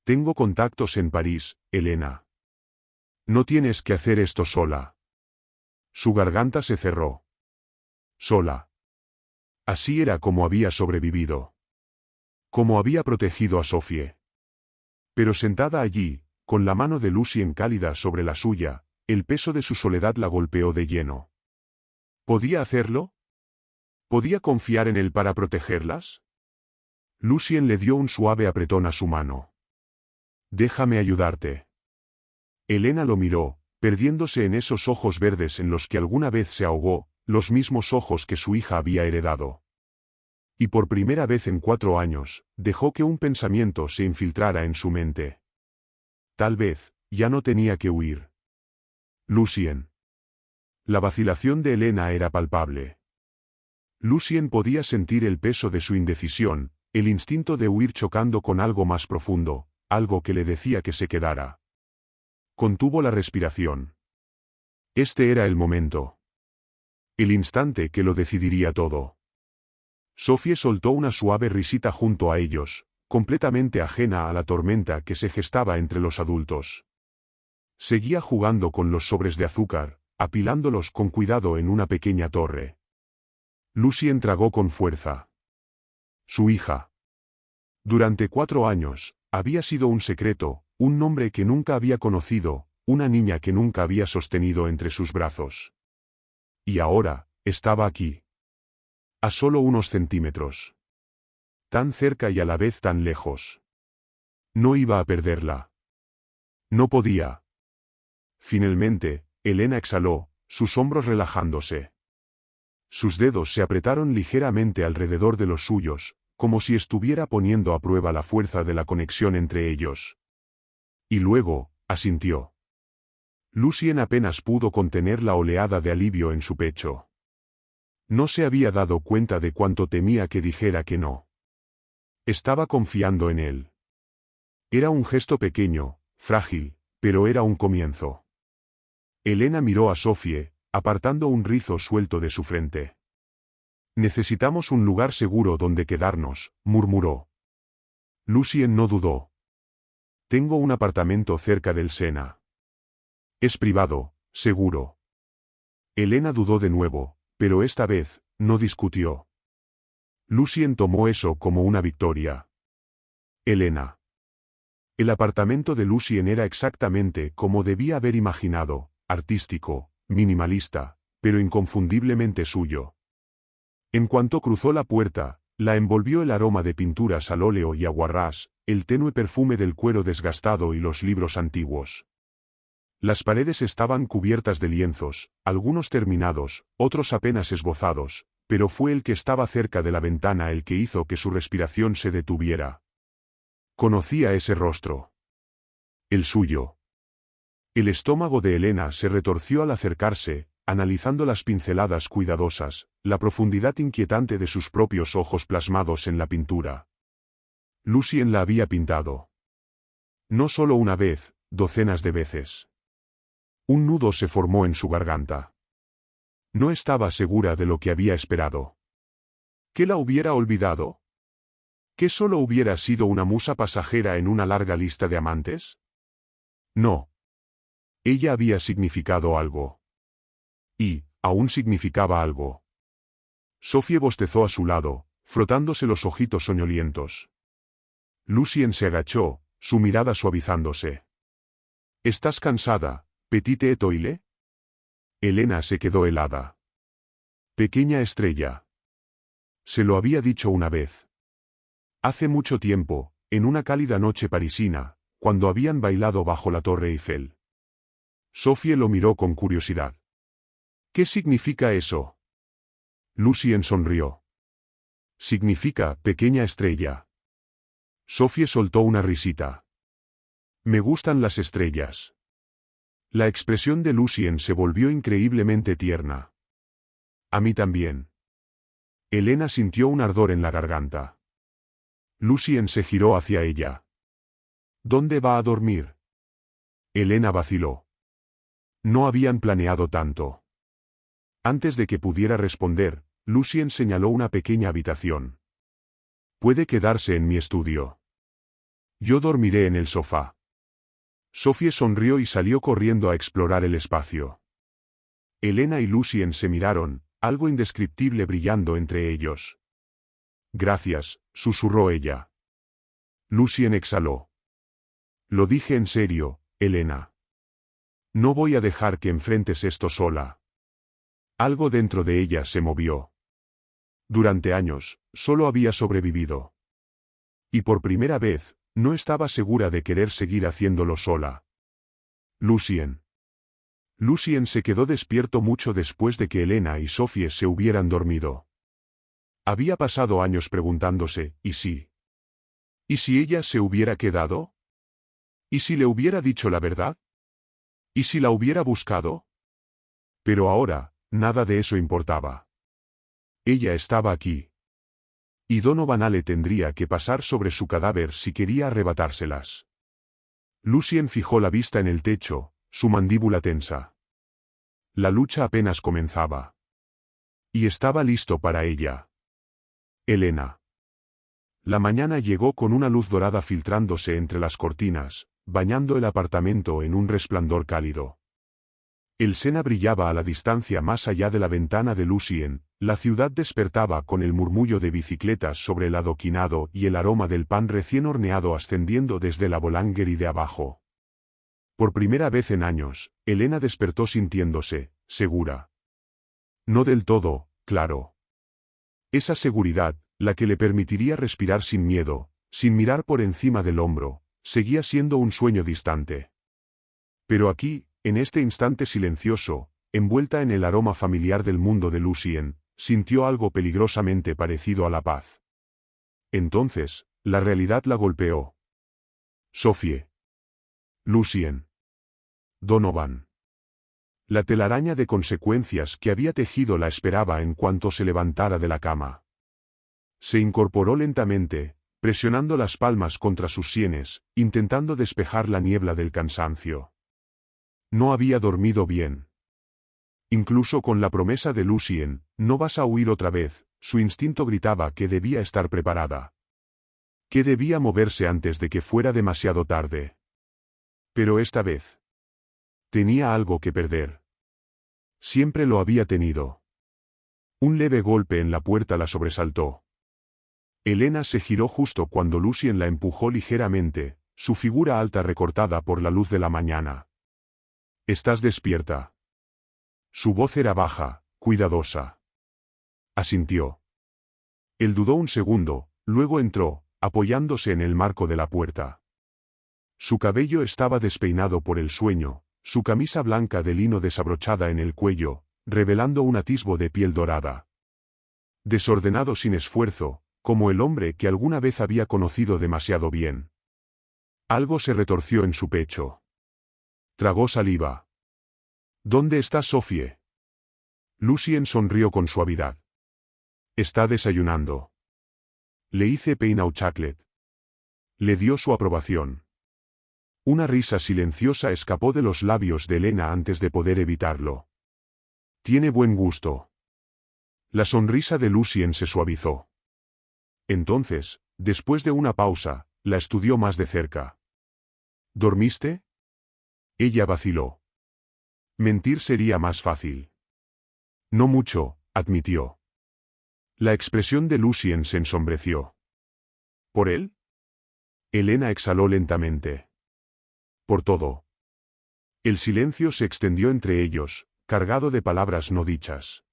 Tengo contactos en París, Elena. No tienes que hacer esto sola. Su garganta se cerró. Sola. Así era como había sobrevivido. Como había protegido a Sophie. Pero sentada allí, con la mano de Lucien cálida sobre la suya, el peso de su soledad la golpeó de lleno. ¿Podía hacerlo? ¿Podía confiar en él para protegerlas? Lucien le dio un suave apretón a su mano. Déjame ayudarte. Elena lo miró, perdiéndose en esos ojos verdes en los que alguna vez se ahogó, los mismos ojos que su hija había heredado. Y por primera vez en 4 años, dejó que un pensamiento se infiltrara en su mente. Tal vez, ya no tenía que huir. Lucien. La vacilación de Elena era palpable. Lucien podía sentir el peso de su indecisión, el instinto de huir chocando con algo más profundo, algo que le decía que se quedara. Contuvo la respiración. Este era el momento. El instante que lo decidiría todo. Sophie soltó una suave risita junto a ellos, completamente ajena a la tormenta que se gestaba entre los adultos. Seguía jugando con los sobres de azúcar, apilándolos con cuidado en una pequeña torre. Lucien tragó con fuerza. Su hija. Durante 4 años, había sido un secreto, un nombre que nunca había conocido, una niña que nunca había sostenido entre sus brazos. Y ahora, estaba aquí. A solo unos centímetros. Tan cerca y a la vez tan lejos. No iba a perderla. No podía. Finalmente, Elena exhaló, sus hombros relajándose. Sus dedos se apretaron ligeramente alrededor de los suyos, como si estuviera poniendo a prueba la fuerza de la conexión entre ellos. Y luego, asintió. Lucien apenas pudo contener la oleada de alivio en su pecho. No se había dado cuenta de cuánto temía que dijera que no. Estaba confiando en él. Era un gesto pequeño, frágil, pero era un comienzo. Elena miró a Sophie, apartando un rizo suelto de su frente. Necesitamos un lugar seguro donde quedarnos, murmuró. Lucien no dudó. Tengo un apartamento cerca del Sena. Es privado, seguro. Elena dudó de nuevo, pero esta vez, no discutió. Lucien tomó eso como una victoria. Elena. El apartamento de Lucien era exactamente como debía haber imaginado, artístico, minimalista, pero inconfundiblemente suyo. En cuanto cruzó la puerta, la envolvió el aroma de pinturas al óleo y aguarrás, el tenue perfume del cuero desgastado y los libros antiguos. Las paredes estaban cubiertas de lienzos, algunos terminados, otros apenas esbozados, pero fue el que estaba cerca de la ventana el que hizo que su respiración se detuviera. Conocía ese rostro. El suyo. El estómago de Elena se retorció al acercarse, analizando las pinceladas cuidadosas, la profundidad inquietante de sus propios ojos plasmados en la pintura. Lucien la había pintado. No solo una vez, docenas de veces. Un nudo se formó en su garganta. No estaba segura de lo que había esperado. ¿Que la hubiera olvidado? ¿Que solo hubiera sido una musa pasajera en una larga lista de amantes? No. Ella había significado algo. Y, aún significaba algo. Sophie bostezó a su lado, frotándose los ojitos soñolientos. Lucien se agachó, su mirada suavizándose. ¿Estás cansada, petite étoile? Elena se quedó helada. Pequeña estrella. Se lo había dicho una vez. Hace mucho tiempo, en una cálida noche parisina, cuando habían bailado bajo la Torre Eiffel. Sophie lo miró con curiosidad. ¿Qué significa eso? Lucien sonrió. Significa pequeña estrella. Sophie soltó una risita. Me gustan las estrellas. La expresión de Lucien se volvió increíblemente tierna. A mí también. Elena sintió un ardor en la garganta. Lucien se giró hacia ella. ¿Dónde va a dormir? Elena vaciló. No habían planeado tanto. Antes de que pudiera responder, Lucien señaló una pequeña habitación. Puede quedarse en mi estudio. Yo dormiré en el sofá. Sophie sonrió y salió corriendo a explorar el espacio. Elena y Lucien se miraron, algo indescriptible brillando entre ellos. Gracias, susurró ella. Lucien exhaló. Lo dije en serio, Elena. No voy a dejar que enfrentes esto sola. Algo dentro de ella se movió. Durante años, solo había sobrevivido. Y por primera vez, no estaba segura de querer seguir haciéndolo sola. Lucien. Lucien se quedó despierto mucho después de que Elena y Sophie se hubieran dormido. Había pasado años preguntándose, ¿y si? ¿Y si ella se hubiera quedado? ¿Y si le hubiera dicho la verdad? ¿Y si la hubiera buscado? Pero ahora, nada de eso importaba. Ella estaba aquí. Y Donovan Ale tendría que pasar sobre su cadáver si quería arrebatárselas. Lucien fijó la vista en el techo, su mandíbula tensa. La lucha apenas comenzaba. Y estaba listo para ella. Elena. La mañana llegó con una luz dorada filtrándose entre las cortinas, bañando el apartamento en un resplandor cálido. El Sena brillaba a la distancia más allá de la ventana de Lucien, la ciudad despertaba con el murmullo de bicicletas sobre el adoquinado y el aroma del pan recién horneado ascendiendo desde la Boulanger de abajo. Por primera vez en años, Elena despertó sintiéndose segura. No del todo, claro. Esa seguridad, la que le permitiría respirar sin miedo, sin mirar por encima del hombro, seguía siendo un sueño distante. Pero aquí, en este instante silencioso, envuelta en el aroma familiar del mundo de Lucien, sintió algo peligrosamente parecido a la paz. Entonces, la realidad la golpeó. Sophie. Lucien. Donovan. La telaraña de consecuencias que había tejido la esperaba en cuanto se levantara de la cama. Se incorporó lentamente, presionando las palmas contra sus sienes, intentando despejar la niebla del cansancio. No había dormido bien. Incluso con la promesa de Lucien, no vas a huir otra vez, su instinto gritaba que debía estar preparada. Que debía moverse antes de que fuera demasiado tarde. Pero esta vez tenía algo que perder. Siempre lo había tenido. Un leve golpe en la puerta la sobresaltó. Elena se giró justo cuando Lucien la empujó ligeramente, su figura alta recortada por la luz de la mañana. ¿Estás despierta? Su voz era baja, cuidadosa. Asintió. Él dudó un segundo, luego entró, apoyándose en el marco de la puerta. Su cabello estaba despeinado por el sueño, su camisa blanca de lino desabrochada en el cuello, revelando un atisbo de piel dorada. Desordenado sin esfuerzo, como el hombre que alguna vez había conocido demasiado bien. Algo se retorció en su pecho. Tragó saliva. ¿Dónde está Sophie? Lucien sonrió con suavidad. Está desayunando. Le hice pain au chocolate. Le dio su aprobación. Una risa silenciosa escapó de los labios de Elena antes de poder evitarlo. Tiene buen gusto. La sonrisa de Lucien se suavizó. Entonces, después de una pausa, la estudió más de cerca. ¿Dormiste? Ella vaciló. Mentir sería más fácil. No mucho, admitió. La expresión de Lucien se ensombreció. ¿Por él? Elena exhaló lentamente. Por todo. El silencio se extendió entre ellos, cargado de palabras no dichas.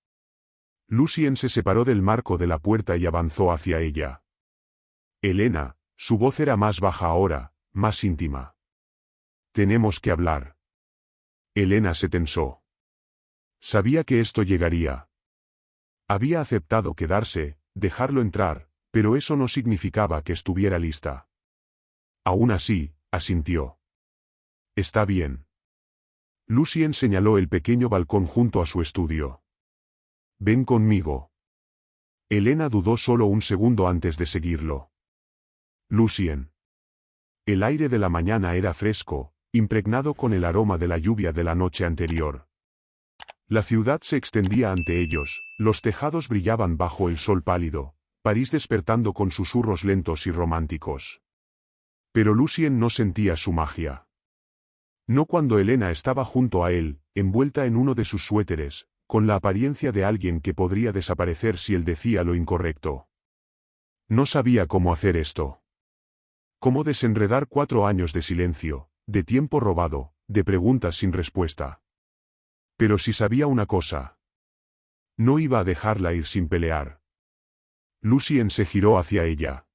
Lucien se separó del marco de la puerta y avanzó hacia ella. Elena, su voz era más baja ahora, más íntima. Tenemos que hablar. Elena se tensó. Sabía que esto llegaría. Había aceptado quedarse, dejarlo entrar, pero eso no significaba que estuviera lista. Aún así, asintió. Está bien. Lucien señaló el pequeño balcón junto a su estudio. Ven conmigo. Elena dudó solo un segundo antes de seguirlo. Lucien. El aire de la mañana era fresco, impregnado con el aroma de la lluvia de la noche anterior. La ciudad se extendía ante ellos, los tejados brillaban bajo el sol pálido, París despertando con susurros lentos y románticos. Pero Lucien no sentía su magia. No cuando Elena estaba junto a él, envuelta en uno de sus suéteres, con la apariencia de alguien que podría desaparecer si él decía lo incorrecto. No sabía cómo hacer esto. Cómo desenredar 4 años de silencio, de tiempo robado, de preguntas sin respuesta. Pero si sabía una cosa. No iba a dejarla ir sin pelear. Lucien se giró hacia ella.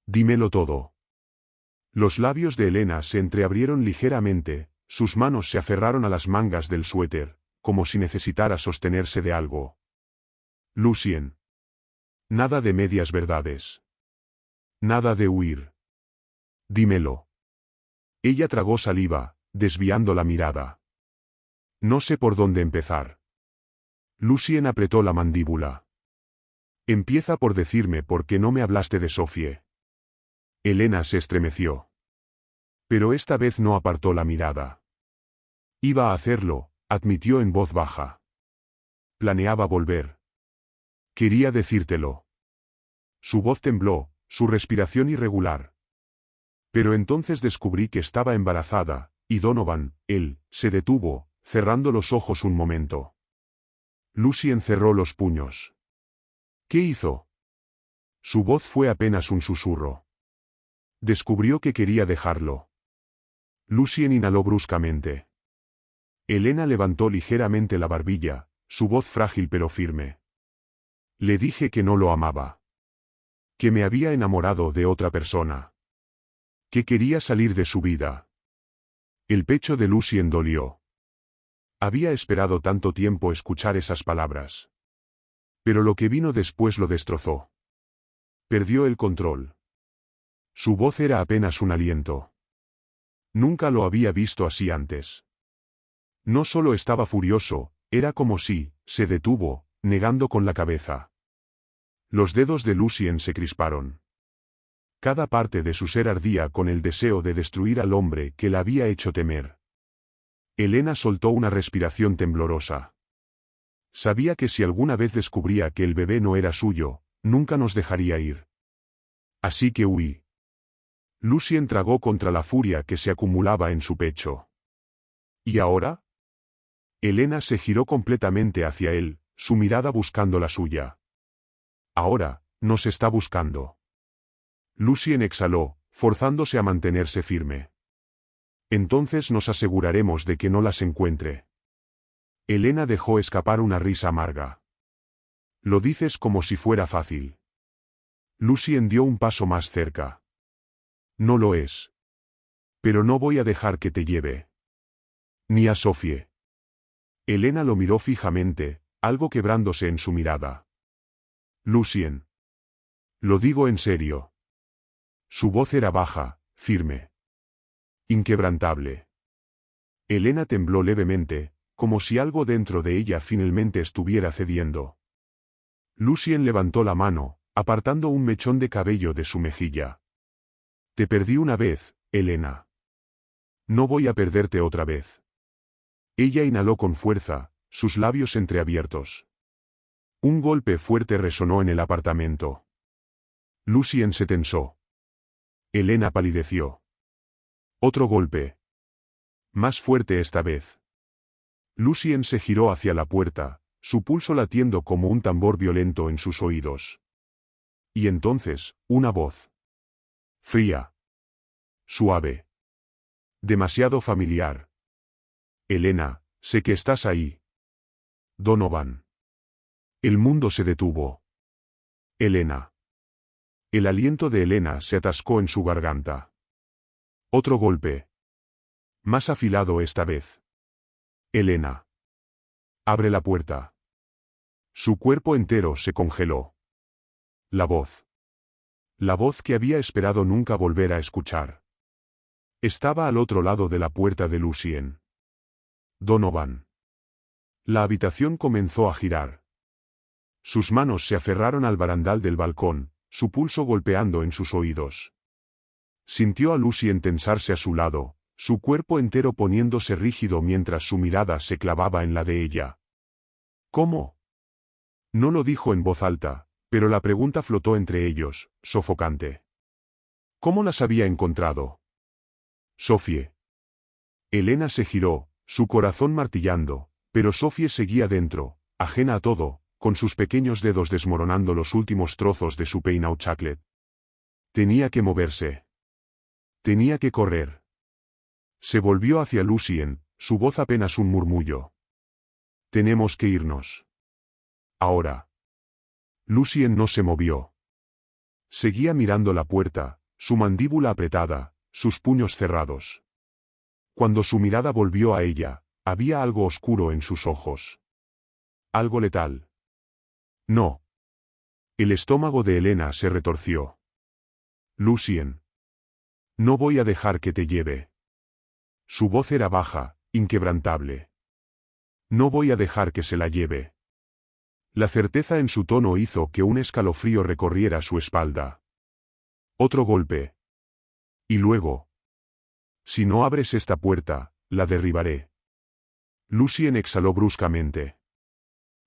Dímelo todo. Los labios de Elena se entreabrieron ligeramente, sus manos se aferraron a las mangas del suéter, como si necesitara sostenerse de algo. Lucien. Nada de medias verdades. Nada de huir. Dímelo. Ella tragó saliva, desviando la mirada. No sé por dónde empezar. Lucien apretó la mandíbula. Empieza por decirme por qué no me hablaste de Sophie. Elena se estremeció. Pero esta vez no apartó la mirada. Iba a hacerlo, admitió en voz baja. Planeaba volver. Quería decírtelo. Su voz tembló, su respiración irregular. Pero entonces descubrí que estaba embarazada, y Donovan, él, se detuvo, cerrando los ojos un momento. Lucien cerró los puños. ¿Qué hizo? Su voz fue apenas un susurro. Descubrió que quería dejarlo. Lucien inhaló bruscamente. Elena levantó ligeramente la barbilla, su voz frágil pero firme. Le dije que no lo amaba. Que me había enamorado de otra persona. Que quería salir de su vida. El pecho de Lucien dolió. Había esperado tanto tiempo escuchar esas palabras. Pero lo que vino después lo destrozó. Perdió el control. Su voz era apenas un aliento. Nunca lo había visto así antes. No solo estaba furioso, era como si, se detuvo, negando con la cabeza. Los dedos de Lucien se crisparon. Cada parte de su ser ardía con el deseo de destruir al hombre que la había hecho temer. Elena soltó una respiración temblorosa. Sabía que si alguna vez descubría que el bebé no era suyo, nunca nos dejaría ir. Así que huí. Lucien tragó contra la furia que se acumulaba en su pecho. ¿Y ahora? Elena se giró completamente hacia él, su mirada buscando la suya. Ahora, nos está buscando. Lucien exhaló, forzándose a mantenerse firme. Entonces nos aseguraremos de que no las encuentre. Elena dejó escapar una risa amarga. Lo dices como si fuera fácil. Lucien dio un paso más cerca. No lo es. Pero no voy a dejar que te lleve. Ni a Sophie. Elena lo miró fijamente, algo quebrándose en su mirada. Lucien. Lo digo en serio. Su voz era baja, firme. Inquebrantable. Elena tembló levemente, como si algo dentro de ella finalmente estuviera cediendo. Lucien levantó la mano, apartando un mechón de cabello de su mejilla. Te perdí una vez, Elena. No voy a perderte otra vez. Ella inhaló con fuerza, sus labios entreabiertos. Un golpe fuerte resonó en el apartamento. Lucien se tensó. Elena palideció. Otro golpe. Más fuerte esta vez. Lucien se giró hacia la puerta, su pulso latiendo como un tambor violento en sus oídos. Y entonces, una voz. Fría. Suave. Demasiado familiar. Elena, sé que estás ahí. Donovan. El mundo se detuvo. Elena. El aliento de Elena se atascó en su garganta. Otro golpe. Más afilado esta vez. Elena. Abre la puerta. Su cuerpo entero se congeló. La voz. La voz que había esperado nunca volver a escuchar. Estaba al otro lado de la puerta de Lucien. Donovan. La habitación comenzó a girar. Sus manos se aferraron al barandal del balcón, su pulso golpeando en sus oídos. Sintió a Lucien tensarse a su lado, su cuerpo entero poniéndose rígido mientras su mirada se clavaba en la de ella. ¿Cómo? No lo dijo en voz alta, pero la pregunta flotó entre ellos, sofocante. ¿Cómo las había encontrado? Sophie. Elena se giró, su corazón martillando, pero Sophie seguía dentro, ajena a todo, con sus pequeños dedos desmoronando los últimos trozos de su peinao chaclet. Tenía que moverse. Tenía que correr. Se volvió hacia Lucien, su voz apenas un murmullo. Tenemos que irnos. Ahora. Lucien no se movió. Seguía mirando la puerta, su mandíbula apretada, sus puños cerrados. Cuando su mirada volvió a ella, había algo oscuro en sus ojos. Algo letal. No. El estómago de Elena se retorció. Lucien. No voy a dejar que te lleve. Su voz era baja, inquebrantable. No voy a dejar que se la lleve. La certeza en su tono hizo que un escalofrío recorriera su espalda. Otro golpe. Y luego. Si no abres esta puerta, la derribaré. Lucien exhaló bruscamente.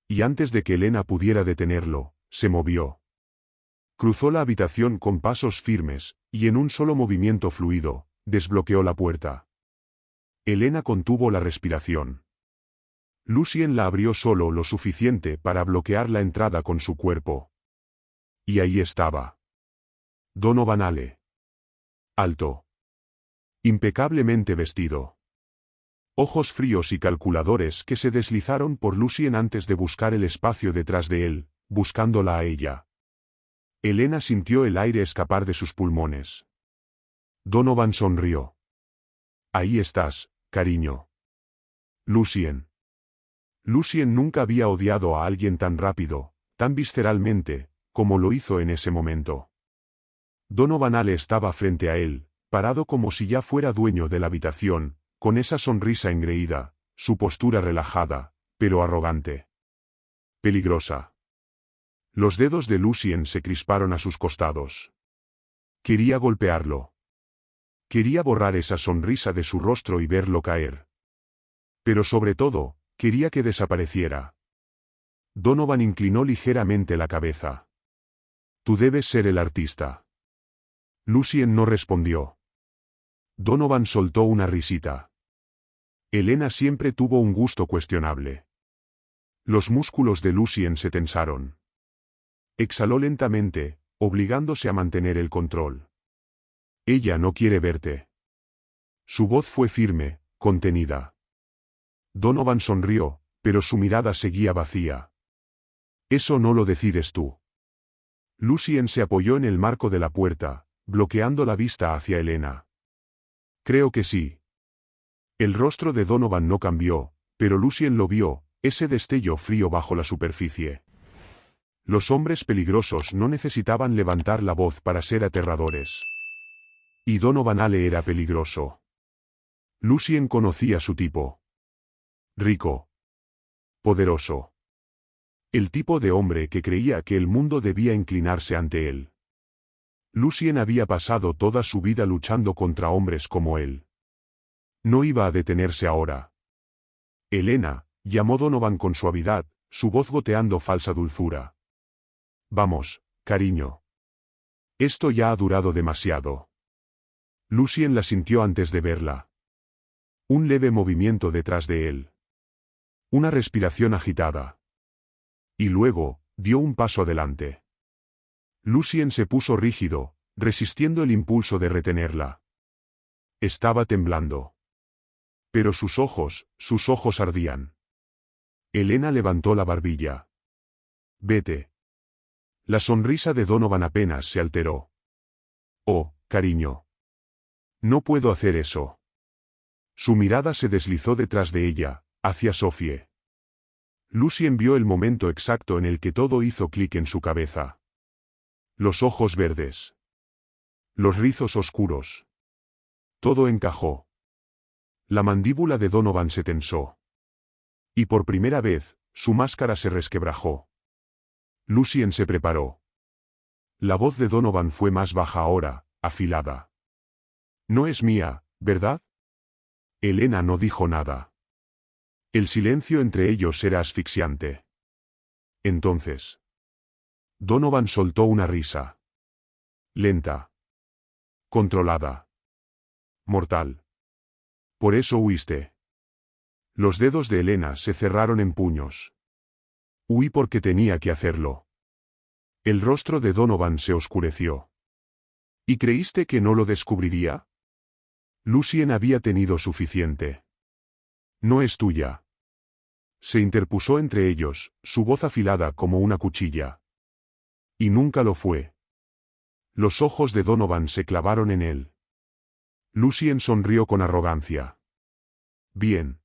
Y antes de que Elena pudiera detenerlo, se movió. Cruzó la habitación con pasos firmes, y en un solo movimiento fluido, desbloqueó la puerta. Elena contuvo la respiración. Lucien la abrió solo lo suficiente para bloquear la entrada con su cuerpo. Y ahí estaba. Donovan Ale. Alto. Impecablemente vestido. Ojos fríos y calculadores que se deslizaron por Lucien antes de buscar el espacio detrás de él, buscándola a ella. Elena sintió el aire escapar de sus pulmones. Donovan sonrió. Ahí estás, cariño. Lucien. Lucien nunca había odiado a alguien tan rápido, tan visceralmente, como lo hizo en ese momento. Donovan Ale estaba frente a él, parado como si ya fuera dueño de la habitación, con esa sonrisa engreída, su postura relajada, pero arrogante. Peligrosa. Los dedos de Lucien se crisparon a sus costados. Quería golpearlo. Quería borrar esa sonrisa de su rostro y verlo caer. Pero sobre todo, quería que desapareciera. Donovan inclinó ligeramente la cabeza. Tú debes ser el artista. Lucien no respondió. Donovan soltó una risita. Elena siempre tuvo un gusto cuestionable. Los músculos de Lucien se tensaron. Exhaló lentamente, obligándose a mantener el control. Ella no quiere verte. Su voz fue firme, contenida. Donovan sonrió, pero su mirada seguía vacía. Eso no lo decides tú. Lucien se apoyó en el marco de la puerta, bloqueando la vista hacia Elena. Creo que sí. El rostro de Donovan no cambió, pero Lucien lo vio, ese destello frío bajo la superficie. Los hombres peligrosos no necesitaban levantar la voz para ser aterradores. Y Donovan Ale era peligroso. Lucien conocía su tipo. Rico. Poderoso. El tipo de hombre que creía que el mundo debía inclinarse ante él. Lucien había pasado toda su vida luchando contra hombres como él. No iba a detenerse ahora. Elena, llamó Donovan con suavidad, su voz goteando falsa dulzura. Vamos, cariño. Esto ya ha durado demasiado. Lucien la sintió antes de verla. Un leve movimiento detrás de él. Una respiración agitada. Y luego, dio un paso adelante. Lucien se puso rígido, resistiendo el impulso de retenerla. Estaba temblando. Pero sus ojos ardían. Elena levantó la barbilla. Vete. La sonrisa de Donovan apenas se alteró. Oh, cariño. No puedo hacer eso. Su mirada se deslizó detrás de ella, hacia Sophie. Lucien vio el momento exacto en el que todo hizo clic en su cabeza. Los ojos verdes. Los rizos oscuros. Todo encajó. La mandíbula de Donovan se tensó. Y por primera vez, su máscara se resquebrajó. Lucien se preparó. La voz de Donovan fue más baja ahora, afilada. No es mía, ¿verdad? Elena no dijo nada. El silencio entre ellos era asfixiante. Entonces. Donovan soltó una risa. Lenta. Controlada. Mortal. Por eso huiste. Los dedos de Elena se cerraron en puños. Huí porque tenía que hacerlo. El rostro de Donovan se oscureció. ¿Y creíste que no lo descubriría? Lucien había tenido suficiente. No es tuya. Se interpuso entre ellos, su voz afilada como una cuchilla. Y nunca lo fue. Los ojos de Donovan se clavaron en él. Lucien sonrió con arrogancia. Bien.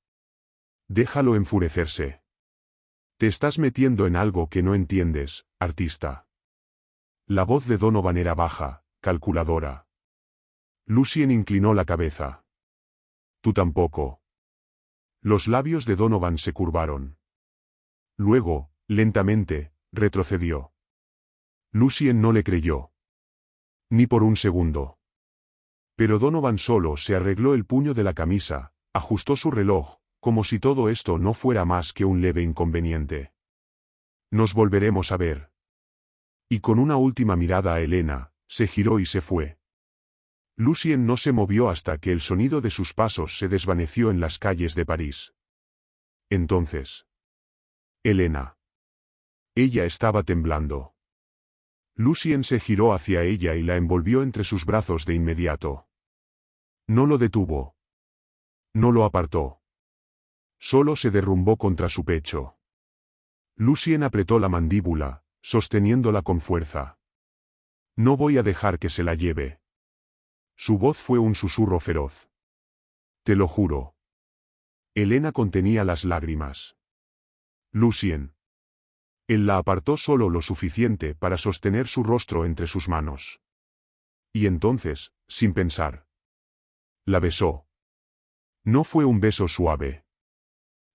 Déjalo enfurecerse. Te estás metiendo en algo que no entiendes, artista. La voz de Donovan era baja, calculadora. Lucien inclinó la cabeza. Tú tampoco. Los labios de Donovan se curvaron. Luego, lentamente, retrocedió. Lucien no le creyó. Ni por un segundo. Pero Donovan solo se arregló el puño de la camisa, ajustó su reloj, como si todo esto no fuera más que un leve inconveniente. Nos volveremos a ver. Y con una última mirada a Elena, se giró y se fue. Lucien no se movió hasta que el sonido de sus pasos se desvaneció en las calles de París. Entonces. Elena. Ella estaba temblando. Lucien se giró hacia ella y la envolvió entre sus brazos de inmediato. No lo detuvo. No lo apartó. Solo se derrumbó contra su pecho. Lucien apretó la mandíbula, sosteniéndola con fuerza. No voy a dejar que se la lleve. Su voz fue un susurro feroz. Te lo juro. Elena contenía las lágrimas. Lucien. Él la apartó solo lo suficiente para sostener su rostro entre sus manos. Y entonces, sin pensar, la besó. No fue un beso suave.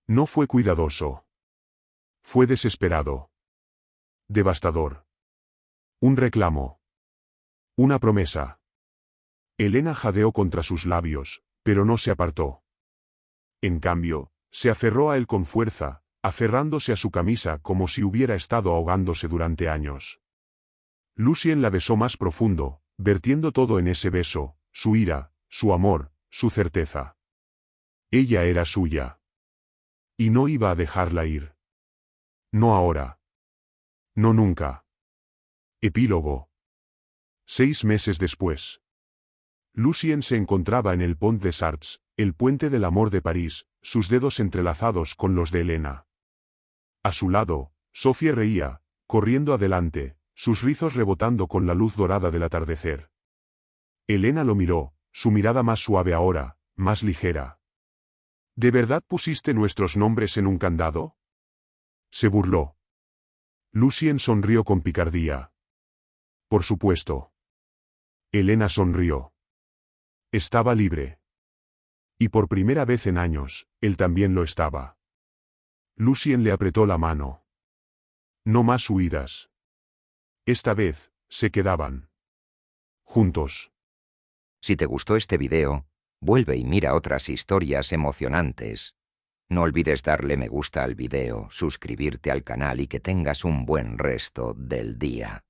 No fue cuidadoso. Fue desesperado. Devastador. Un reclamo. Una promesa. Elena jadeó contra sus labios, pero no se apartó. En cambio, se aferró a él con fuerza, aferrándose a su camisa como si hubiera estado ahogándose durante años. Lucien la besó más profundo, vertiendo todo en ese beso, su ira, su amor, su certeza. Ella era suya. Y no iba a dejarla ir. No ahora. No nunca. Epílogo. 6 meses después. Lucien se encontraba en el Pont des Arts, el puente del amor de París, sus dedos entrelazados con los de Elena. A su lado, Sophie reía, corriendo adelante, sus rizos rebotando con la luz dorada del atardecer. Elena lo miró, su mirada más suave ahora, más ligera. ¿De verdad pusiste nuestros nombres en un candado? Se burló. Lucien sonrió con picardía. Por supuesto. Elena sonrió. Estaba libre. Y por primera vez en años, él también lo estaba. Lucien le apretó la mano. No más huidas. Esta vez, se quedaban juntos. Si te gustó este video, vuelve y mira otras historias emocionantes. No olvides darle me gusta al video, suscribirte al canal y que tengas un buen resto del día.